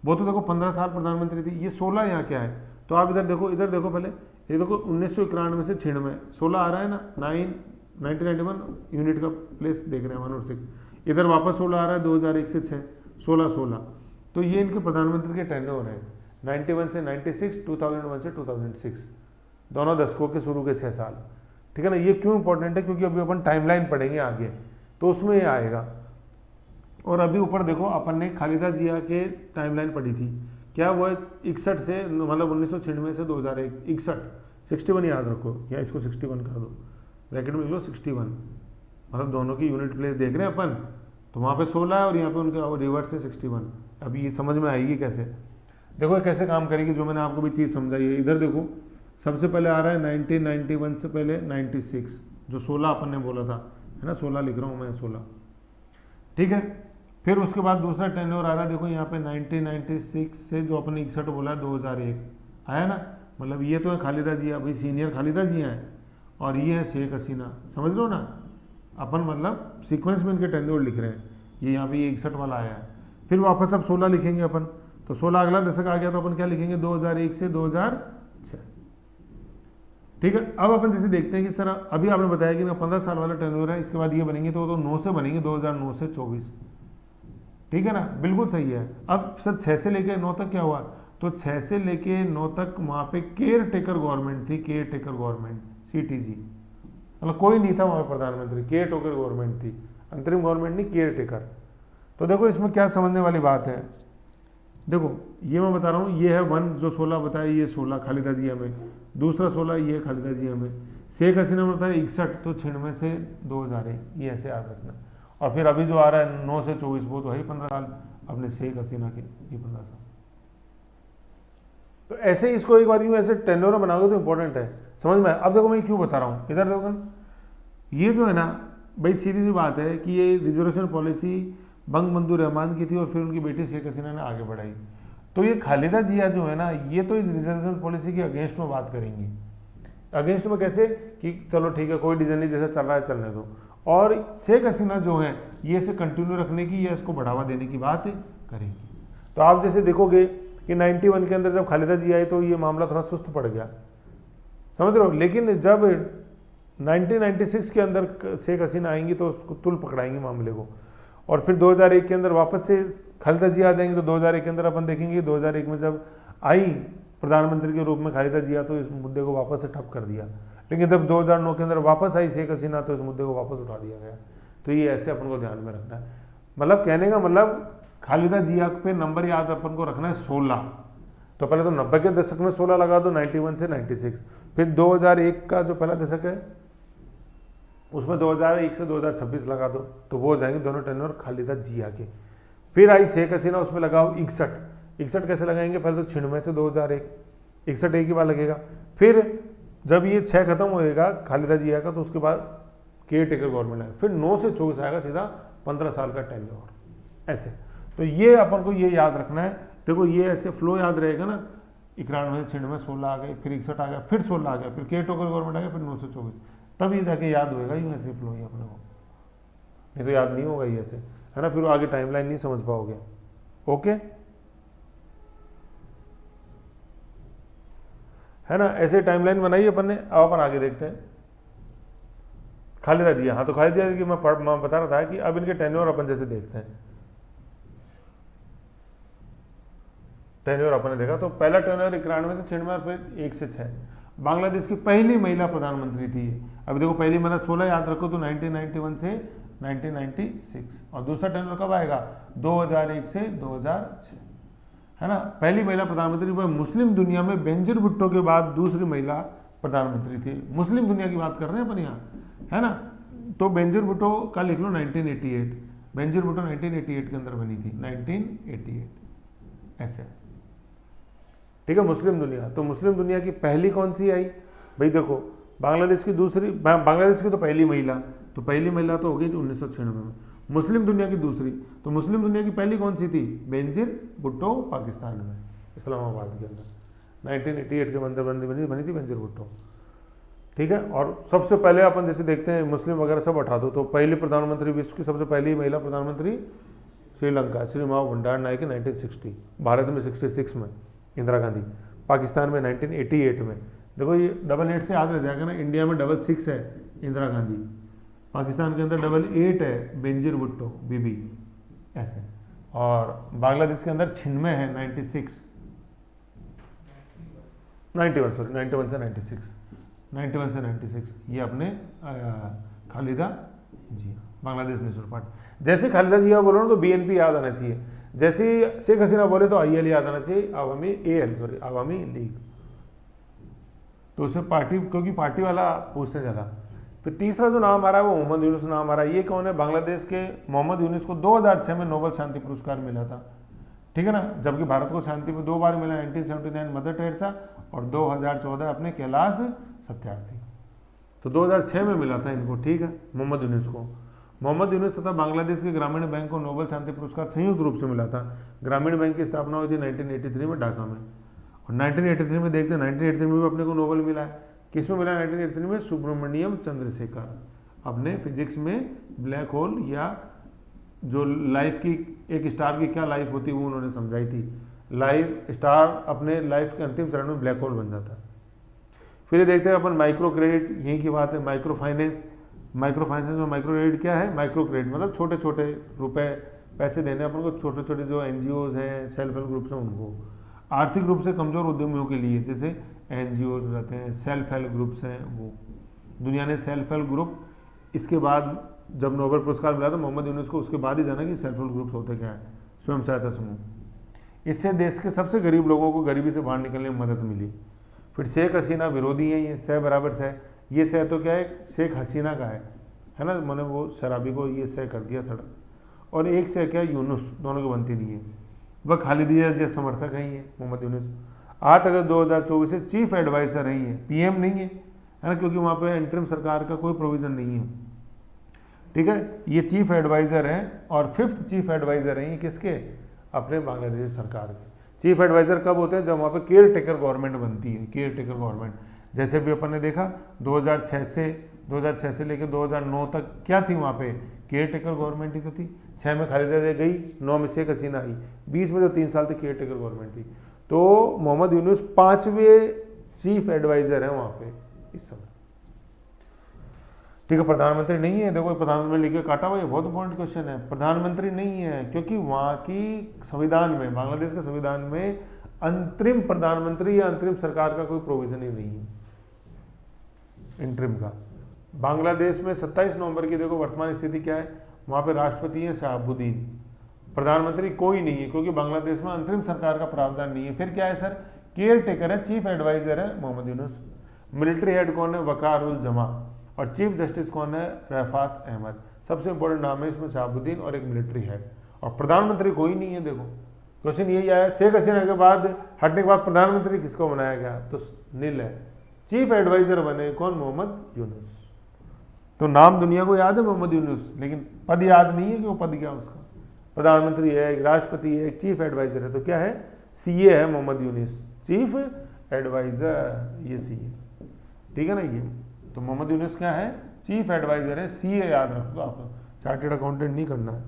वो तो देखो 15 साल प्रधानमंत्री थी, ये 16 यहाँ क्या है, तो आप इधर देखो पहले, ये देखो 1991 से 96, 16 आ रहा है ना, 1991 यूनिट का प्लेस देख रहे हैं 1 और 6, इधर वापस 16 आ रहा है 2001 से 6, 16, तो ये इनके प्रधानमंत्री के टेन्योर है 91 से 96, 2001 से 2006, दोनों दशकों के शुरू के 6 साल, ठीक है ना। ये क्यों इंपॉर्टेंट है, क्योंकि अभी अपन टाइमलाइन पढ़ेंगे आगे तो उसमें ये आएगा। और अभी ऊपर देखो अपन ने खालिदा जिया के टाइमलाइन पढ़ी थी, क्या वो 61 से मतलब 1996 से 2001, 61 याद रखो, या इसको 61 कर दो, ब्रैकेट में लिख लो 61, मतलब दोनों की यूनिट प्लेस देख रहे हैं अपन, तो वहाँ पे 16 है और यहाँ पे उनका रिवर्स से 61। अभी ये समझ में आएगी कैसे, देखो कैसे काम करेगी, जो मैंने आपको भी चीज़ समझाई है। इधर देखो सबसे पहले आ रहा है 1991 से पहले 96, जो 16 अपन ने बोला था, है ना, 16 लिख रहा हूँ मैं 16, ठीक है। फिर उसके बाद दूसरा टेन्योर आ रहा है, देखो यहाँ पे 1996 से जो अपन 61 बोला है 2001 आया ना, मतलब ये तो है खालिदा जिया, भाई सीनियर खालिदा जिया है, और ये है शेख हसीना, समझ लो ना, अपन मतलब सीक्वेंस में इनके टेन्योर लिख रहे हैं, ये यहाँ पे ये 61 वाला आया है। फिर वापस अब 16 लिखेंगे अपन, तो 16 अगला दशक आ गया, तो अपन क्या लिखेंगे 2001 से 2006, ठीक है। अब अपन जैसे देखते हैं कि सर अभी आपने बताया कि ना 15 साल वाला टेन्योर है, इसके बाद ये बनेंगे तो 9 से बनेंगे 2009 से 24, ठीक है ना, बिल्कुल सही है। अब सर 6 से लेके 9 तक क्या हुआ, तो 6 से लेके 9 तक वहाँ पे केयर टेकर गवर्नमेंट थी, केयर टेकर गवर्नमेंट CTG, मतलब कोई नहीं था वहाँ पे प्रधानमंत्री, केयर टेकर गवर्नमेंट थी, अंतरिम गवर्नमेंट नहीं केयर टेकर। तो देखो इसमें क्या समझने वाली बात है, देखो ये मैं बता रहा हूँ, ये है 1 जो 16 बताया, ये 16 खालिदा जिया में, दूसरा 16 ये खालिदा जिया में, शेख हसीना में बताया 61, तो 96 से 2001, ये ऐसे याद रखना। और फिर अभी जो आ रहा है 9 से 24, वो तो है ही 15 साल अपने शेख हसीना के, ये 15 साल। तो ऐसे ही इसको एक बार यूँ ऐसे टेन्योर बनाओगे तो इंपॉर्टेंट है, समझ में। अब देखो मैं क्यों बता रहा हूँ, इधर देखो ये जो है ना भाई सीधी सी बात है कि ये रिजर्वेशन पॉलिसी बंगबंधु रहमान की थी, और फिर उनकी बेटी शेख हसीना ने आगे बढ़ाई। तो ये खालिदा जिया जो है ना, ये तो इस रिजर्वेशन पॉलिसी के अगेंस्ट में बात करेंगी। अगेंस्ट में कैसे कि चलो ठीक है कोई डिसीजन नहीं, जैसा चल रहा है चलने दो, और शेख हसीना जो है ये इसे कंटिन्यू रखने की या इसको बढ़ावा देने की बात करेंगी। तो आप जैसे देखोगे कि 91 के अंदर जब खालिदा जिया आई तो ये मामला थोड़ा सुस्त पड़ गया, समझ रहे हो, लेकिन जब 1996 के अंदर शेख हसीना आएंगी तो उसको तुल पकड़ाएंगी मामले को, और फिर 2001 के अंदर वापस से खालिदा जिया आ जाएंगे। तो 2001 के अंदर अपन देखेंगे 2001 में जब आई प्रधानमंत्री के रूप में खालिदा जिया तो इस मुद्दे को वापस से ठप कर दिया, लेकिन जब 2009 के अंदर वापस आई शेख हसीना तो इस मुद्दे को वापस उठा दिया गया। तो ये ऐसे अपन को ध्यान में रखना है, मतलब कहने का मतलब खालिदा जिया पे नंबर याद अपन को रखना है 16। तो पहले तो 90 के दशक में 16 लगा दो, 91 से 96, फिर 2001 का जो पहला दशक है उसमें 2001 से 2026 लगा दो, तो वो हो जाएंगे दोनों टेन्योर खालिदा जिया के। फिर आई शेख हसीना, उसमें लगाओ 61 कैसे लगाएंगे, पहले तो 96 से 2001, 61 एक ही बार लगेगा। फिर जब ये 6 खत्म होएगा खालिदा जिया का, तो उसके बाद केयर टेकर गवर्नमेंट आएगा, फिर 9 से 24 आएगा सीधा 15 साल का टेन्योर ऐसे। तो ये अपन को ये याद रखना है, देखो ये ऐसे फ्लो याद रहेगा ना, 91 से 96 16 आ गए, फिर 61 आ गया, फिर 16 आ गया, फिर केयर टेकर गवर्नमेंट आ गया, फिर 9 से 24, तब ये जाके याद होएगा यूँ ऐसे फ्लो ही अपने को, नहीं तो याद नहीं होगा ये ऐसे, है ना, फिर आगे टाइमलाइन नहीं समझ पाओगे। ओके है ना, ऐसे टाइमलाइन बनाई अपन ने। अब अपन आगे देखते हैं खालिदा जिया। हाँ तो खालिदा जिया की मैं बता रहा था कि अब इनके टेन्योर अपन जैसे देखते हैं, टेन्योर अपन ने देखा तो पहला टेन्योर 91 से 96 और फिर 1 से 6। बांग्लादेश की पहली महिला प्रधानमंत्री थी। अभी देखो पहली महिला 16 याद रखो, तो 1991 से 1996, और दूसरा टेन्योर कब आएगा 2001 से 2006, है ना। पहली महिला प्रधानमंत्री वह मुस्लिम दुनिया में बेनजीर भुट्टो के बाद दूसरी महिला प्रधानमंत्री थी। मुस्लिम दुनिया की बात कर रहे हैं अपन यहाँ, है ना। तो बेनजीर भुट्टो का लिख लो 1988, बेनजीर भुट्टो 1988 के अंदर बनी थी, 1988 ऐसे, ठीक है। मुस्लिम दुनिया, तो मुस्लिम दुनिया की पहली कौन सी आई भाई, देखो बांग्लादेश की दूसरी, बांग्लादेश की तो पहली महिला, तो पहली महिला तो होगी 1996 में। मुस्लिम दुनिया की दूसरी, तो मुस्लिम दुनिया की पहली कौन सी थी, बेनजीर भुट्टो पाकिस्तान में, इस्लामाबाद के अंदर 1988 के अंदर बनी थी बेनजीर भुट्टो, ठीक है। और सबसे पहले अपन जैसे देखते हैं मुस्लिम वगैरह सब हटा दो, तो पहली प्रधानमंत्री, विश्व की सबसे पहली महिला प्रधानमंत्री श्रीलंका, श्री माँ भंडार नायक 1960, भारत में 66 में इंदिरा गांधी, पाकिस्तान में 1988 में। देखो ये 88 से याद रह जाएगा ना, इंडिया में 66 है इंदिरा गांधी, पाकिस्तान के अंदर 88 है बेनजीर भुट्टो बीबी ऐसे, और बांग्लादेश के अंदर 96 है 91 से 96 ये अपने खालिदा जिया, बांग्लादेश नेशनल पार्टी। जैसे खालिदा जिया बोलो ना तो बीएनपी याद आना चाहिए, जैसे शेख हसीना बोले तो आईएल याद आना चाहिए, आवामी लीग, तो उसे पार्टी, क्योंकि पार्टी वाला पूछते ज़्यादा। फिर तीसरा जो नाम आ रहा है वो मोहम्मद यूनुस नाम आ रहा है। ये कौन है, बांग्लादेश के मोहम्मद यूनुस को 2006 में नोबेल शांति पुरस्कार मिला था, ठीक है ना। जबकि भारत को शांति में 2 बार मिला, 1979 मदर टेरेसा और 2014 अपने कैलाश सत्यार्थी, तो 2006 में मिला था इनको, ठीक है, मोहम्मद यूनुस को। मोहम्मद यूनुस तथा बांग्लादेश के ग्रामीण बैंक को नोबेल शांति पुरस्कार संयुक्त रूप से मिला था। ग्रामीण बैंक की स्थापना हुई थी 1983 में ढाका में, और 1983 में देखते हैं 1983 में भी अपने को नोबेल मिला है। किस में मिला 1983 में, सुब्रमण्यम चंद्रशेखर, अपने फिजिक्स में ब्लैक होल या जो लाइफ की, एक स्टार की क्या लाइफ होती है वो उन्होंने समझाई थी। लाइफ स्टार अपने लाइफ के अंतिम चरण में ब्लैक होल बन जाता है। फिर ये देखते हैं अपन माइक्रो क्रेडिट, यही की बात है, माइक्रो फाइनेंस। माइक्रो फाइनेंस और माइक्रो क्रेडिट क्या है, माइक्रो क्रेडिट मतलब छोटे छोटे रुपए पैसे देने अपन को, छोटे छोटे जो एनजीओज हैं, सेल्फ हेल्प ग्रुप्स हैं उनको, आर्थिक रूप से कमजोर उद्यमियों के लिए, जैसे एनजीओज रहते हैं, सेल्फ हेल्प ग्रुप्स हैं वो। दुनिया ने सेल्फ हेल्प ग्रुप, इसके बाद जब नोबेल पुरस्कार मिला था मोहम्मद यूनुस को, उसके बाद ही जाना कि सेल्फ हेल्प ग्रुप्स होते क्या है, स्वयं सहायता समूह। इससे देश के सबसे गरीब लोगों को गरीबी से बाहर निकलने में मदद मिली। फिर शेख हसीना विरोधी है, ये सह बराबर सह, ये सह तो क्या है, शेख हसीना का है ना, मैंने वो शराबी को ये सह कर दिया सड़क, और एक सह क्या यूनुस, दोनों की बनती नहीं है, वह खालिदिया जो समर्थक हैं ये मोहम्मद यूनुस। 8 अगस्त 2024 से चीफ एडवाइजर हैं ये, पीएम नहीं है ना, क्योंकि वहाँ पे इंटरिम सरकार का कोई प्रोविजन नहीं है, ठीक है। ये चीफ एडवाइजर हैं, और 5th चीफ एडवाइजर हैं ये किसके, अपने बांग्लादेश सरकार के। चीफ एडवाइजर कब होते हैं, जब वहाँ पे केयर टेकर गवर्नमेंट बनती है, केयर टेकर गवर्नमेंट। जैसे भी अपन ने देखा 2006 से लेकर 2009 तक क्या थी वहाँ पे, केयर टेकर गवर्नमेंट ही तो थी। 6 में खालिदा जिया गई, 9 में शेख हसीना आई, 20 में जो 3 साल तक केयर टेकर गवर्नमेंट थी। तो मोहम्मद यूनुस 5वें चीफ एडवाइजर हैं वहाँ पे इस समय, ठीक है। प्रधानमंत्री नहीं है, देखो प्रधानमंत्री लिख के काटा हुआ, ये बहुत इंपॉर्टेंट क्वेश्चन है। प्रधानमंत्री नहीं है क्योंकि वहाँ की संविधान में, बांग्लादेश के संविधान में अंतरिम प्रधानमंत्री या अंतरिम सरकार का कोई प्रोविजन ही नहीं है इंटरिम का। बांग्लादेश में 27 नवंबर की देखो वर्तमान स्थिति क्या है, वहाँ पे राष्ट्रपति है शहाबुद्दीन, प्रधानमंत्री कोई नहीं है, क्योंकि बांग्लादेश में अंतरिम सरकार का प्रावधान नहीं है। फिर क्या है सर, केयर टेकर है, चीफ एडवाइजर है मोहम्मद यूनुस, मिलिट्री हेड कौन है, वकारुल जमा, और चीफ जस्टिस कौन है, रफात अहमद। सबसे इंपॉर्टेंट नाम है इसमें शहाबुद्दीन और एक मिलिट्री हेड, और प्रधानमंत्री कोई नहीं है। देखो क्वेश्चन यही आया, शेख हसीना के बाद हटने के बाद प्रधानमंत्री किसको बनाया गया, तो नील है, चीफ एडवाइजर बने कौन, मोहम्मद यूनुस। तो नाम दुनिया को याद है मोहम्मद यूनुस, लेकिन पद याद नहीं है कि वो पद क्या उसका, प्रधानमंत्री है, एक राष्ट्रपति है, एक चीफ एडवाइजर है, तो क्या है, सीए है मोहम्मद यूनुस, चीफ एडवाइजर, ये सीए, ठीक है ना। ये तो मोहम्मद यूनुस क्या है, चीफ एडवाइजर है, सीए याद रखो आप, चार्टर्ड अकाउंटेंट नहीं करना है,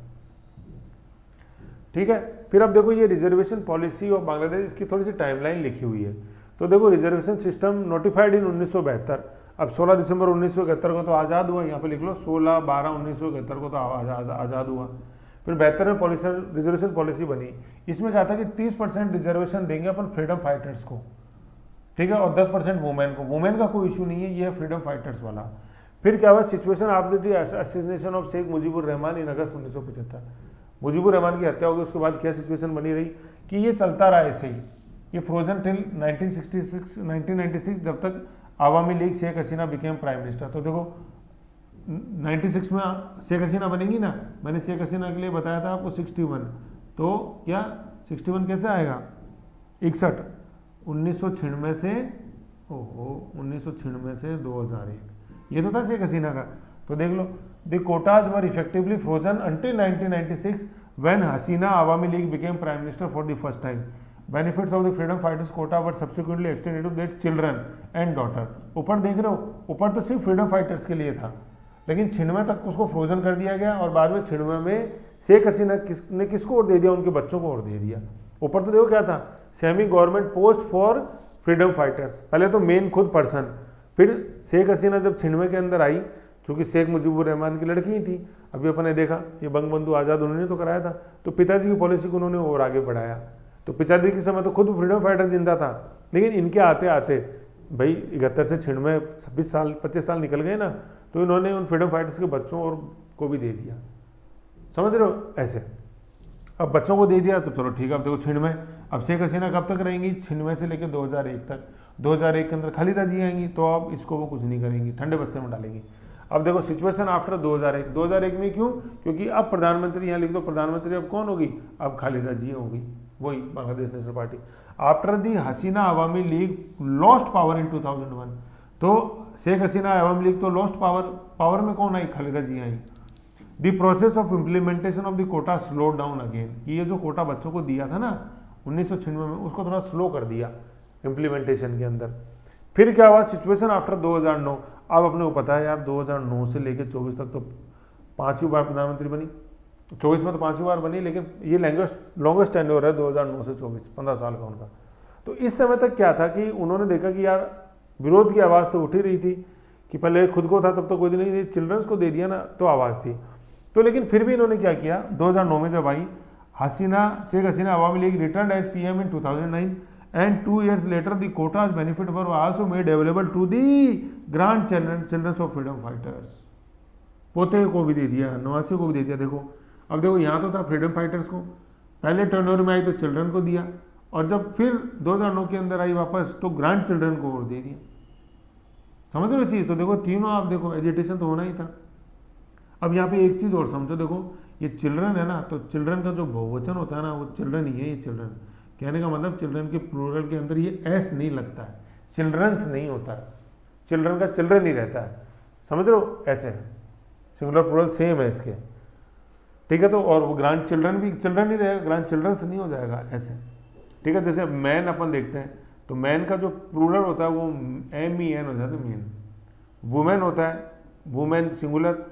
ठीक है। फिर अब देखो ये रिजर्वेशन पॉलिसी और बांग्लादेश की थोड़ी सी टाइमलाइन लिखी हुई है। तो देखो रिजर्वेशन सिस्टम नोटिफाइड इन 1972, अब 16 दिसंबर 1971 को तो आज़ाद हुआ, यहाँ पे लिख लो 16/12/1971 को तो आज़ाद हुआ। फिर 72 में रिजर्वेशन पॉलिसी बनी, इसमें क्या था कि 30% रिजर्वेशन देंगे अपन फ्रीडम फाइटर्स को, ठीक है, और 10% वुमेन को। वुमेन का कोई इशू नहीं है, ये है फ्रीडम फाइटर्स वाला। फिर क्या हुआ, situation after the assassination of Sheikh Mujibur Rahman in August 1975, Mujibur Rahman की हत्या हो गई, उसके बाद क्या सिचुएशन बनी रही कि ये चलता रहा ऐसे ही, ये फ्रोजन टिल 1996 जब तक Awami league Sheikh Hasina became prime minister. तो देखो 96 में शेख हसीना बनेंगी ना, मैंने शेख हसीना के लिए बताया था आपको 61, तो क्या 61 कैसे आएगा, 61, 1996 से 1996 से 2001, ये तो था शेख हसीना का। तो देख लो, the quotas were effectively frozen until 1996 when Hasina Awami League became prime minister for the first time. Benefits of the freedom fighters quota were subsequently extended to their children and daughter. ऊपर देख रहे हो, ऊपर तो सिर्फ फ्रीडम फाइटर्स के लिए था, लेकिन 96 तक उसको फ्रोजन कर दिया गया, और बाद में 96 में शेख हसीना ने किसको और दे दिया, उनके बच्चों को और दे दिया। ऊपर तो देखो क्या था, semi government post for freedom fighters, पहले तो मेन खुद पर्सन, फिर शेख हसीना जब 96 के अंदर आई, क्योंकि शेख मुजीबुर रहमान की लड़की ही थी, अभी अपन ने देखा ये बंग बंधु आज़ाद उन्होंने तो कराया था, तो पिताजी की पॉलिसी को उन्होंने और आगे बढ़ाया। तो पिताजी के समय तो खुद फ्रीडम फाइटर जिंदा था, लेकिन इनके आते आते भाई 71 से 96 26 साल 25 साल निकल गए ना, तो इन्होंने उन फ्रीडम फाइटर्स के बच्चों और को भी दे दिया, समझ रहे हो ऐसे। अब बच्चों को दे दिया तो चलो ठीक है, अब देखो 96, अब शेख हसीना कब तक रहेंगी, 96 से लेकर 2001 तक। 2001 के अंदर खालिदा जी आएंगी, तो अब इसको वो कुछ नहीं करेंगी, ठंडे बस्ते में डालेंगी। अब देखो सिचुएशन आफ्टर 2001, 2001 में क्यों, क्योंकि अब प्रधानमंत्री, यहाँ लिख दो प्रधानमंत्री अब कौन होगी, अब खालिदा जी होगी, वही Bangladesh National Party. After the Hasina Awami League lost power in 2001, तो शेख हसीना अवामी लीग तो लॉस्ट पावर में कौन आई, खालिदा जी आई। The process of implementation of the quota slow down again, ये जो कोटा बच्चों को दिया था ना 1996 में, उसको थोड़ा स्लो कर दिया इम्प्लीमेंटेशन के अंदर। फिर क्या हुआ, सिचुएशन आफ्टर 2009, अब अपने को पता है यार 2009 से लेकर 24 तक तो 5वीं बार प्रधानमंत्री बनी, 24 में तो 5वीं बार बनी, लेकिन ये लॉन्गेस्ट टेन्योर है 2009 से 24, 15 साल का उनका। तो इस समय तक क्या था कि उन्होंने देखा कि यार विरोध की आवाज़ तो उठी रही थी, कि पहले खुद को था तब तो कोई नहीं, चिल्ड्रंस को दे दिया ना तो आवाज़ थी। तो लेकिन फिर भी इन्होंने क्या किया, 2009 में जब आई Sheikh Hasina Awami League return as PM in 2009 and 2 years later the quotas benefit were also made available to the grandchildren of freedom fighters। पोते को भी दे दिया, नवासी को भी दे दिया। देखो अब देखो यहाँ तो था फ्रीडम फाइटर्स को, पहले टर्नओवर में आई तो चिल्ड्रन को दिया, और जब फिर 2009 के अंदर आई वापस तो ग्रैंड चिल्ड्रन को और दे दिया। समझ रहे हो चीज़, तो देखो तीनों आप देखो एजिटेशन तो होना ही था। अब यहाँ पे एक चीज़ और समझो, देखो ये चिल्ड्रन है ना, तो चिल्ड्रन का जो बहुवचन होता है ना वो चिल्ड्रन ही है, ये चिल्ड्रन कहने का मतलब चिल्ड्रन के प्लूरल के अंदर ये एस नहीं लगता है, चिल्ड्रंस नहीं होता है, चिल्ड्रन का चिल्ड्रन ही रहता है, समझ रहे हो ऐसे है, सिंगुलर प्लूरल सेम है इसके, ठीक है। तो और वो ग्रैंड चिल्ड्रन भी चिल्ड्रन ही रहेगा, ग्रैंड चिल्ड्रंस नहीं हो जाएगा ऐसे, ठीक है। जैसे मैन अपन देखते हैं तो मैन का जो प्लूरल होता है वो MEN हो जाता है, मैन। वुमेन होता है, वुमेन सिंगुलर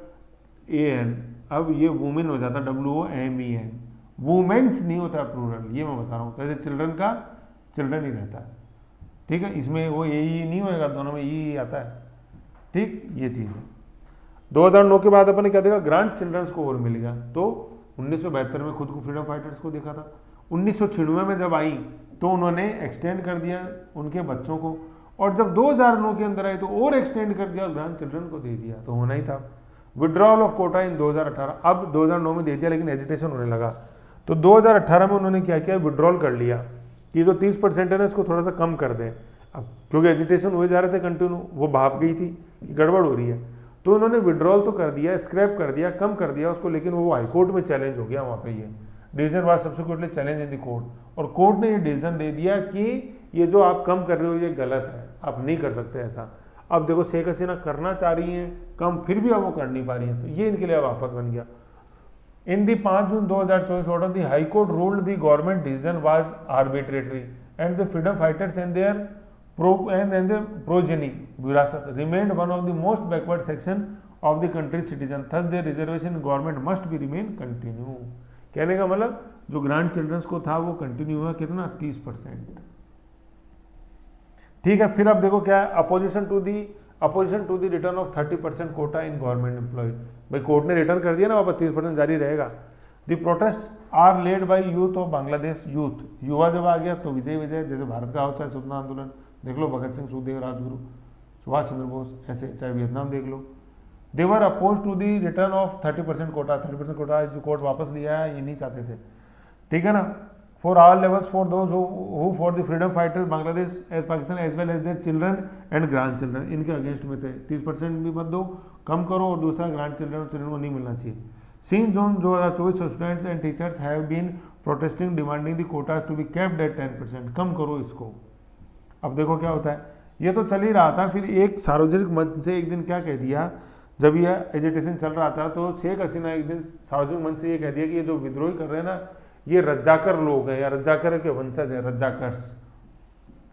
AN, अब ये वुमेन हो जाता है WOMEN, वुमेन्स नहीं होता प्लूरल, ये मैं बता रहा हूँ। जैसे चिल्ड्रन का चिल्ड्रन ही रहता है, ठीक है, इसमें वो ये नहीं होएगा, दोनों में ये आता है, ठीक, ये चीज़ है। 2009 के बाद अपन ने क्या देखा, ग्रांड चिल्ड्रंस को और मिल गया, तो 1972 में खुद को फ्रीडम फाइटर्स को देखा था, 1996 में जब आई तो उन्होंने एक्सटेंड कर दिया उनके बच्चों को, और जब 2009 के अंदर आई तो और एक्सटेंड कर दिया और ग्रांड चिल्ड्रन को दे दिया, तो होना ही था। विड्रॉल ऑफ कोटा इन 2018, अब 2009 में दे दिया लेकिन एजिटेशन होने लगा, तो 2018 में उन्होंने क्या किया, विड्रॉल कर लिया कि जो 30% है ना इसको थोड़ा सा कम कर दें। अब क्योंकि एजिटेशन हुए जा रहे थे कंटिन्यू, वो भाप गई थी कि गड़बड़ हो रही है, तो उन्होंने विड्रॉल तो कर दिया, स्क्रैप कर दिया, कम कर दिया उसको, लेकिन वो हाईकोर्ट में चैलेंज हो गया, वहाँ पे ये decision was subsequently challenge in the court, और कोर्ट ने ये डिसीजन दे दिया कि ये जो आप कम कर रहे हो ये गलत है, आप नहीं कर सकते ऐसा। अब देखो शेख हसीना करना चाह रही हैं कम, फिर भी अब वो कर नहीं पा रही हैं, तो ये इनके लिए अब आफत बन गया। In the 5 June 2024 order the high court ruled the government decision was arbitrary and the freedom fighters and their progeny विरासत remained one of the most backward section of the country citizen, thus their reservation government must be remain continue. कहने का मतलब जो ग्रांड चिल्ड्रंस को था वो कंटिन्यू हुआ, कितना 30%, ठीक है। फिर अब देखो क्या है, opposition to the return of 30% quota in government employ, भाई कोर्ट ने रिटर्न कर दिया ना, वापस 30% जारी रहेगा। The protest are led by youth of Bangladesh, youth युवा जब आ गया तो विजय जैसे भारत का हो चाहे स्वतंत्रता आंदोलन देख लो, भगत सिंह, सुखदेव, राजगुरु, सुभाष चंद्र बोस, ऐसे चाहे वियतनाम देख लो, they were oppose to the return of 30% quota, 30% quota जो कोर्ट वापस लिया है ये नहीं चाहते थे, ठीक है ना। for all levels for those who for the freedom fighters Bangladesh as Pakistan as well as their children and grandchildren, इनके अगेंस्ट में थे। 30% भी मत दो, कम करो, और दूसरा ग्रैंड चिल्ड्रन और चिल्ड्रन को नहीं मिलना चाहिए। Since June 2024 students and teachers have been protesting demanding the quotas to be capped at 10%, कम करो इसको। अब देखो क्या होता है, ये तो चल ही रहा था, फिर एक सार्वजनिक मंच से एक दिन क्या कह दिया, जब यह एजिटेशन चल रहा था तो शेख हसीना एक दिन सार्वजनिक मंच से ये कह दिया कि ये जो विद्रोही कर रहे हैं ना, ये रज्जाकर लोग हैं या रज्जाकर के वंशज हैं, रज्जाकर्स,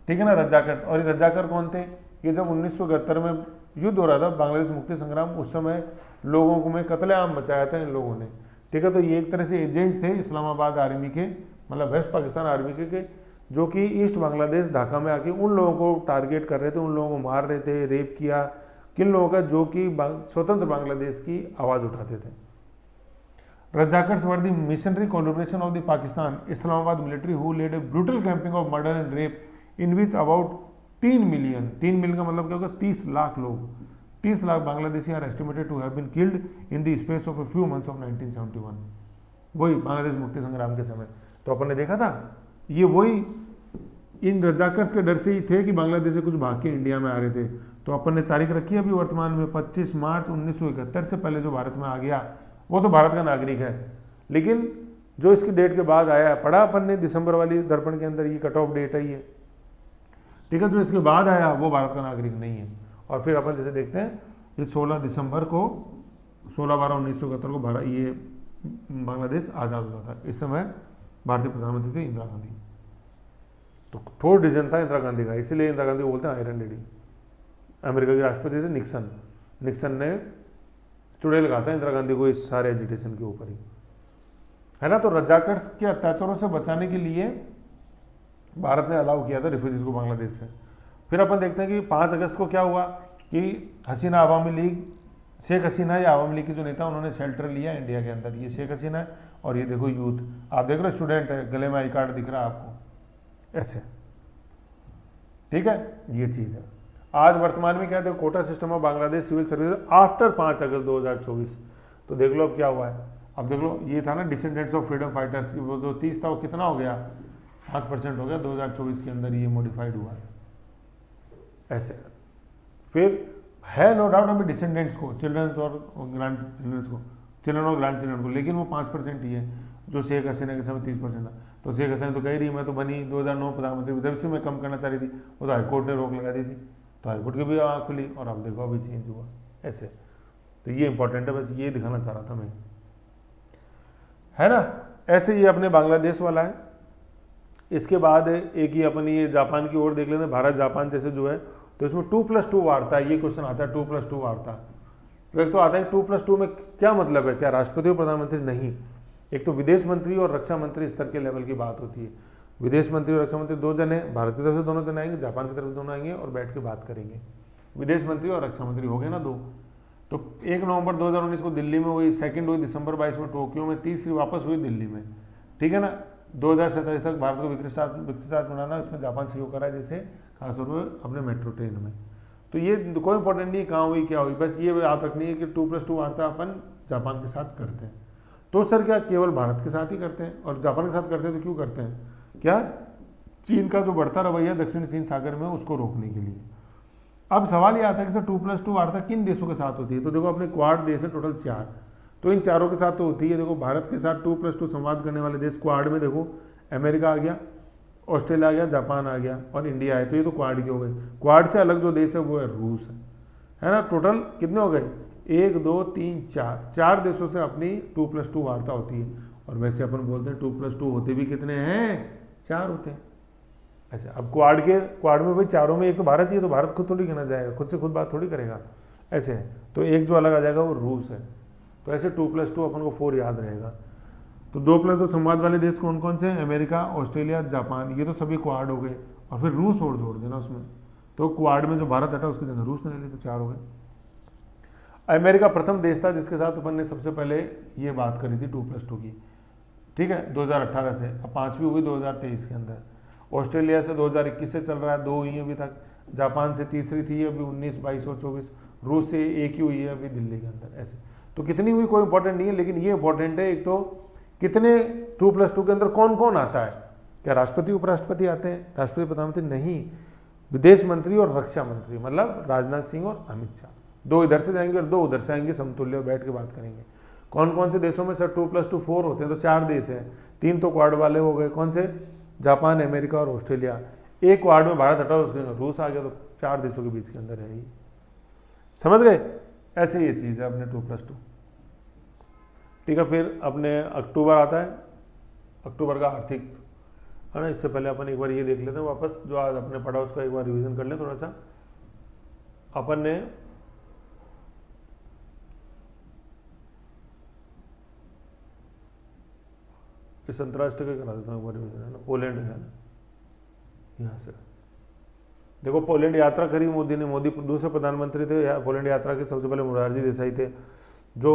ठीक है ना, रज्जाकर। और ये रज्जाकर कौन थे, ये जब 1971 में युद्ध हो रहा था बांग्लादेश मुक्ति संग्राम, उस समय लोगों को में कत्लेआम मचाया था इन लोगों ने, ठीक है। तो ये एक तरह से एजेंट थे इस्लामाबाद आर्मी के, मतलब वेस्ट पाकिस्तान आर्मी के जो कि ईस्ट बांग्लादेश ढाका में आके उन लोगों को टारगेट कर रहे थे, उन लोगों को मार रहे थे, रेप किया, किन लोगों का, जो कि स्वतंत्र बांग्लादेश की आवाज़ उठाते थे। Razakars were the missionary collaboration of the Pakistan Islamabad military who led a brutal camping of murder and rape in which about 3 million, 3 million का मतलब क्या होगा, 30 लाख लोग, 30 lakh Bangladeshi are estimated to have been killed in the space of a few months of 1971, वही बांग्लादेश मुक्ति संग्राम के समय। तो अपन ने देखा था, ये वही इन रज्जाकर्स के डर से ही थे कि बांग्लादेश से कुछ भाग के इंडिया में आ रहे थे। तो अपन ने तारीख रखी है अभी वर्तमान में 25 मार्च 1971 से पहले जो भारत में आ गया वो तो भारत का नागरिक है, लेकिन जो इसकी डेट के बाद आया, पढ़ा अपन ने दिसंबर वाली दर्पण के अंदर, ये कट ऑफ डेट है ये, ठीक है। जो इसके बाद आया वो भारत का नागरिक नहीं है। और फिर अपन जैसे देखते हैं, ये 16 दिसंबर को 16/12/1971 को भारत, ये बांग्लादेश आज़ाद हुआ था। इस समय भारतीय प्रधानमंत्री थे इंदिरा गांधी। तो ठोस डिसीजन था इंदिरा गांधी का, इसीलिए इंदिरा गांधी को बोलते हैं आयरन लेडी। अमेरिका के राष्ट्रपति थे निक्सन, निक्सन ने चुड़ैल लगा था इंदिरा गांधी को इस सारे एजिटेशन के ऊपर ही, है ना। तो रज्जाकर्स के अत्याचारों से बचाने के लिए भारत ने अलाउ किया था रिफ्यूजीज को बांग्लादेश से। फिर अपन देखते हैं कि 5 अगस्त को क्या हुआ कि हसीना अवामी लीग, शेख हसीना या अवामी लीग के जो नेता, उन्होंने शेल्टर लिया इंडिया के अंदर। ये शेख हसीना है और ये देखो यूथ, आप देख रहे हो स्टूडेंट है, गले में आई कार्ड दिख रहा है आपको ऐसे, ठीक है, ये चीज़ है। आज वर्तमान में क्या देखो, quota system of Bangladesh civil service after 5 अगस्त 2024। तो देख लो अब क्या हुआ है। अब देख लो, ये था ना डिसेंडेंट्स ऑफ फ्रीडम फाइटर्स, वो जो 30 था वो कितना हो गया, 5% हो गया 2024 के अंदर, ये मॉडिफाइड हुआ है ऐसे। फिर है नो डाउट अभी डिसेंडेंट्स को, चिल्ड्रंस और ग्रैंड चिल्ड्रंस को, चिल्ड्रन और ग्रैंड चिल्ड्रन को, लेकिन वो 5% ही है, जो शेख हसीना के समय 30% था। तो शेख हसीना तो कह रही मैं तो बनी 2009 प्रधानमंत्री, जब से मैं कम करना चाह रही थी, वो तो हाईकोर्ट ने रोक लगा दी थी, तो हाईकोर्ट की भी आँख खुली और अब देखो अभी चेंज हुआ ऐसे। तो ये इंपॉर्टेंट है, बस ये दिखाना चाह रहा था मैं, है ना। ऐसे ये अपने बांग्लादेश वाला है। इसके बाद एक ही अपन ये जापान की ओर देख लेते हैं, भारत जापान जैसे जो है, तो इसमें 2+2 वार्ता है। ये क्वेश्चन आता है 2+2 वार्ता। तो एक तो आता है 2+2 में क्या मतलब है, क्या राष्ट्रपति और प्रधानमंत्री, नहीं, एक तो विदेश मंत्री और रक्षा मंत्री स्तर के लेवल की बात होती है। विदेश मंत्री और रक्षा मंत्री 2 जने, भारत की तरफ से दोनों जने आएंगे, जापान की तरफ से दोनों आएंगे और बैठ के बात करेंगे। विदेश मंत्री और रक्षा मंत्री हो गए ना 2। तो 1 नवंबर 2019 को दिल्ली में हुई, 2 हुई दिसंबर 22 में टोक्यो में, 3 वापस हुई दिल्ली में, ठीक है ना। 2027 तक भारत को विकसित राष्ट्र बनाना, इसमें जापान सहयोग करा है, जैसे खासतौर पर अपने मेट्रो ट्रेन में। तो ये कोई इंपॉर्टेंट नहीं कहाँ हुई क्या हुई, बस ये याद रखनी है कि 2+2 वार्ता अपन जापान के साथ करते हैं। तो सर क्या केवल भारत के साथ ही करते हैं और जापान के साथ करते हैं, तो क्यों करते हैं, क्या चीन का जो बढ़ता रवैया दक्षिण चीन सागर में उसको रोकने के लिए। अब सवाल ये आता है कि सर 2+2 वार्ता किन देशों के साथ होती है। तो देखो अपने क्वाड देश है टोटल 4, तो इन चारों के साथ तो होती है। देखो भारत के साथ 2+2 संवाद करने वाले देश क्वाड में देखो अमेरिका आ गया, ऑस्ट्रेलिया आ गया, जापान आ गया और इंडिया है, तो ये तो क्वाड के हो गए। क्वाड से अलग जो देश है वो है रूस, है ना। टोटल कितने हो गए, 1 2 3 4 देशों से अपनी 2+2 वार्ता होती है। और वैसे अपन बोलते हैं 2+2 होते भी कितने हैं, 4 होते हैं। अच्छा, अब क्वाड में भाई चारों में एक तो भारत ही है, तो भारत खुद थोड़ी गिना जाएगा, खुद से खुद बात थोड़ी करेगा, ऐसे है। तो एक जो अलग आ जाएगा वो रूस है। तो ऐसे 2+2 अपन को 4 याद रहेगा। तो 2+2 संवाद वाले देश कौन कौन से हैं, अमेरिका, ऑस्ट्रेलिया, जापान, ये तो सभी क्वाड हो गए। और फिर रूस और जोड़ देना उसमें, तो क्वाड में जो भारत हटा उसकी जगह रूस ने ले ली, तो 4 हो गए। अमेरिका प्रथम देश था जिसके साथ अपन ने सबसे पहले ये बात करी थी 2+2 की, ठीक है, 2018 से। अब 5वीं हुई 2023 के अंदर। ऑस्ट्रेलिया से 2021 से चल रहा है, 2 हुई है अभी तक। जापान से तीसरी थी अभी 19, 22 और 24। रूस से 1 ही हुई है अभी दिल्ली के अंदर, ऐसे। तो कितनी हुई कोई इंपॉर्टेंट नहीं है, लेकिन ये इंपॉर्टेंट है एक तो कितने 2+2 के अंदर कौन कौन आता है, क्या राष्ट्रपति उपराष्ट्रपति आते हैं? राष्ट्रपति प्रधानमंत्री नहीं, विदेश मंत्री और रक्षा मंत्री, मतलब राजनाथ सिंह और अमित शाह, 2 इधर से जाएंगे और 2 उधर से आएंगे, समतुल्य बैठ के बात करेंगे। कौन कौन से देशों में सर 2+2 4 होते हैं? तो 4 देश हैं, 3 तो क्वाड वाले हो गए, कौन से? जापान, अमेरिका और ऑस्ट्रेलिया। एक क्वाड में भारत हटाओ, उसके रूस आ गया, तो 4 देशों के बीच के अंदर है ही। समझ गए? ऐसे ये चीज़ है अपने 2+2। ठीक है, फिर अपने अक्टूबर आता है, अक्टूबर का आर्थिक है ना। इससे पहले अपन एक बार ये देख लेते हैं वापस, जो आज अपने पढ़ा उसका एक बार रिवीजन कर लें थोड़ा सा। अपन ने इस अंतर्राष्ट्रीय का करा देता हूँ एक बार रिवीजन, है ना। पोलैंड है ना, यहाँ से देखो, पोलैंड यात्रा करी मोदी ने। मोदी दूसरे प्रधानमंत्री थे पोलैंड यात्रा के, सबसे पहले मोरारजी देसाई थे, जो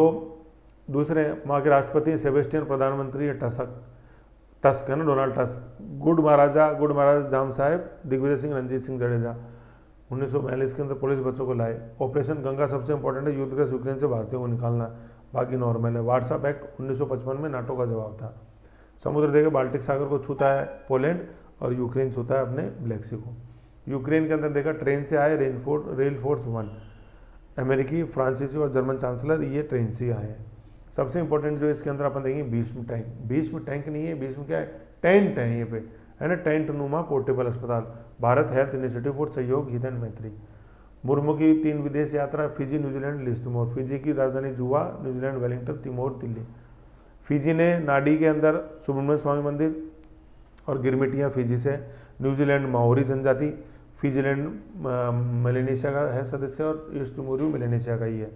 दूसरे वहाँ के राष्ट्रपति। सेबेस्टियन प्रधानमंत्री है टस्क है ना, डोनाल्ड टस्क। गुड महाराजा जाम साहेब, दिग्विजय सिंह, रणजीत सिंह जडेजा 1942 के अंदर पुलिस बच्चों को लाए। ऑपरेशन गंगा सबसे इंपॉर्टेंट है, युद्धग्रस्त यूक्रेन से भारतीयों को निकालना, बाकी नॉर्मल है। वार्सा पैक्ट 1955 में नाटो का जवाब था। समुद्र देखिए, बाल्टिक सागर को छूता है पोलैंड और यूक्रेन छूता है अपने ब्लैक सी को। यूक्रेन के अंदर देखा ट्रेन से आए रेल फोर्स 1, अमेरिकी, फ्रांसीसी और जर्मन चांसलर ये ट्रेन से आए हैं। सबसे इंपॉर्टेंट जो इसके अंदर अपन देखेंगे भीष्म टैंक। भीष्म टैंक नहीं है, भीष्म क्या है? टेंट है ये पे, है ना, टेंट नुमा पोर्टेबल अस्पताल। भारत हेल्थ इनिशिएटिव फॉर सहयोग, हित एंड मैत्री। मुर्मू की 3 विदेश यात्रा, फिजी, न्यूजीलैंड, लिस्टमोर। फिजी की राजधानी जुवा, New Zealand Wellington, Timor Delhi. Fiji ने नाडी के अंदर सुब्रमण्य स्वामी मंदिर और गिरमिटिया फिजी से। न्यूजीलैंड माओरी जनजाति, फिजीलैंड मेलेनेशिया का है सदस्य और ईस्ट तिमोर मेलेनेशिया का ही है।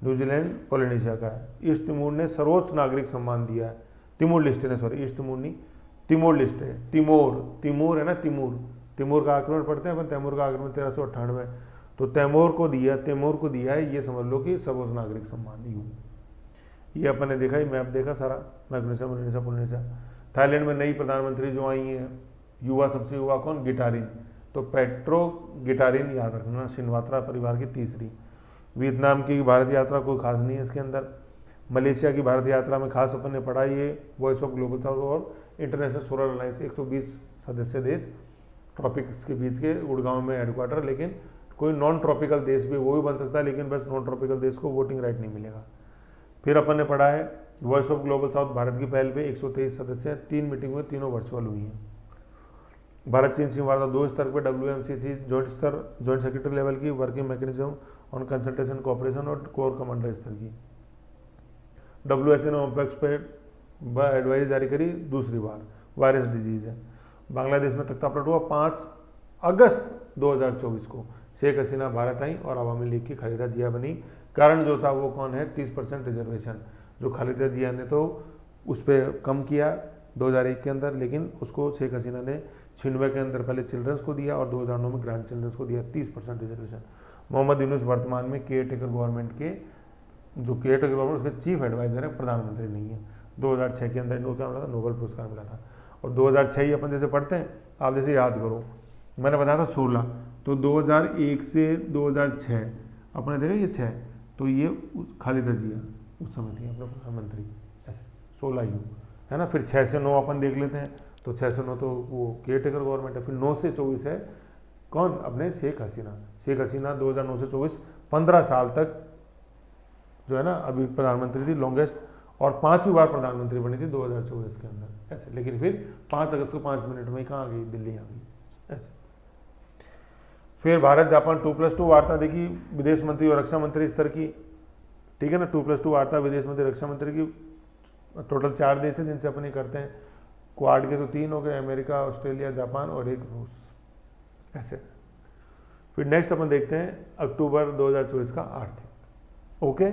न्यूजीलैंड पोलिनेशिया का है। ईस्ट तिमोर ने सर्वोच्च नागरिक सम्मान दिया है। तिमोर लेस्टे ने, सॉरी ईस्ट तिमोर नहीं, तिमोर लेस्टे, तिमोर है ना, तिमोर का आक्रमण पढ़ते हैं अपन, तैमूर का आक्रमण 1398, तो तैमूर को दिया है, ये समझ लो कि सर्वोच्च नागरिक सम्मान यूं। ये अपन ने देखा, ही मैप देखा सारा, मैग्नेशिया पोलिनेशिया। थाईलैंड में नई प्रधानमंत्री जो आई हैं, युवा, सबसे युवा कौन? गिटारिन, तो पेट्रो गिटारिन याद रखना, शिनवात्रा परिवार की तीसरी। वियतनाम की भारत यात्रा कोई खास नहीं है इसके अंदर। मलेशिया की भारत यात्रा में खास अपन ने पढ़ा ये वॉइस ऑफ ग्लोबल साउथ और इंटरनेशनल सोलर अलायंस, 120 सदस्य देश, ट्रॉपिक्स के बीच के, गुड़गांव में हेडक्वार्टर। लेकिन कोई नॉन ट्रॉपिकल देश भी वो भी बन सकता है, लेकिन बस नॉन ट्रॉपिकल देश को वोटिंग राइट नहीं मिलेगा। फिर अपन ने पढ़ा है voice of Global south Bharat की पहल पे 123 सदस्य हैं, 3 मीटिंग हुई, तीनों वर्चुअल हुई हैं। भारत चीन सीमा वार्ता 2 स्तर पर, WMCC जॉइंट सेक्रेटरी लेवल की, working mechanism on consultation cooperation और कोर कमांडर स्तर की। WHO ने ओपेक्स पे एडवाइस जारी करी दूसरी बार, वायरस डिजीज है। बांग्लादेश में तख्तापलट हुआ 5 अगस्त 2024 को। शेख हसीना भारत आई और अवामी लीग की खालिदा जिया बनी। कारण जो था वो कौन है? 30% रिजर्वेशन, जो खालिदा जिया ने तो उस पर कम किया 2001 के अंदर, लेकिन उसको शेख हसीना ने 96 के अंदर पहले चिल्ड्रंस को दिया और 2009 में ग्रैंड चिल्ड्रंस को दिया 30% रिजर्वेशन। मोहम्मद यूनुस वर्तमान में केयर टेकर गवर्नमेंट के, जो केयर टेकर गवर्नमेंट उसके चीफ एडवाइजर है, प्रधानमंत्री नहीं है। 2006 के अंदर इनको क्या मिला था? नोबेल पुरस्कार मिला था। और 2006 ही अपन जैसे पढ़ते हैं, आप जैसे याद करो, मैंने बताया था 16, तो 2001 से 2006 अपने देखा ये 6, तो ये खालिदा जिया उस समय थी अपने प्रधानमंत्री, ऐसे 16 यू है ना। फिर 6 से 9 अपन देख लेते हैं, तो 6 से 9 तो वो केयर टेकर गवर्नमेंट है। फिर 9 से 24 है कौन? अपने शेख हसीना। शेख हसीना 2009 से 24 15 साल तक जो है ना अभी प्रधानमंत्री थी, लॉन्गेस्ट, और 5वीं बार प्रधानमंत्री बनी थी 2024 के अंदर ऐसे। लेकिन फिर 5 अगस्त को 5 मिनट में कहाँ आ गई? दिल्ली आ गई ऐसे। फिर भारत जापान 2+2 वार्ता देखी, विदेश मंत्री और रक्षा मंत्री स्तर की, ठीक है ना। 2+2 वार्ता विदेश मंत्री रक्षा मंत्री की। टोटल 4 देश है जिनसे अपन ये करते हैं। क्वाड के तो 3 हो गए, अमेरिका, ऑस्ट्रेलिया, जापान और एक रूस ऐसे। फिर नेक्स्ट अपन देखते हैं अक्टूबर 2024 का आर्थिक। ओके।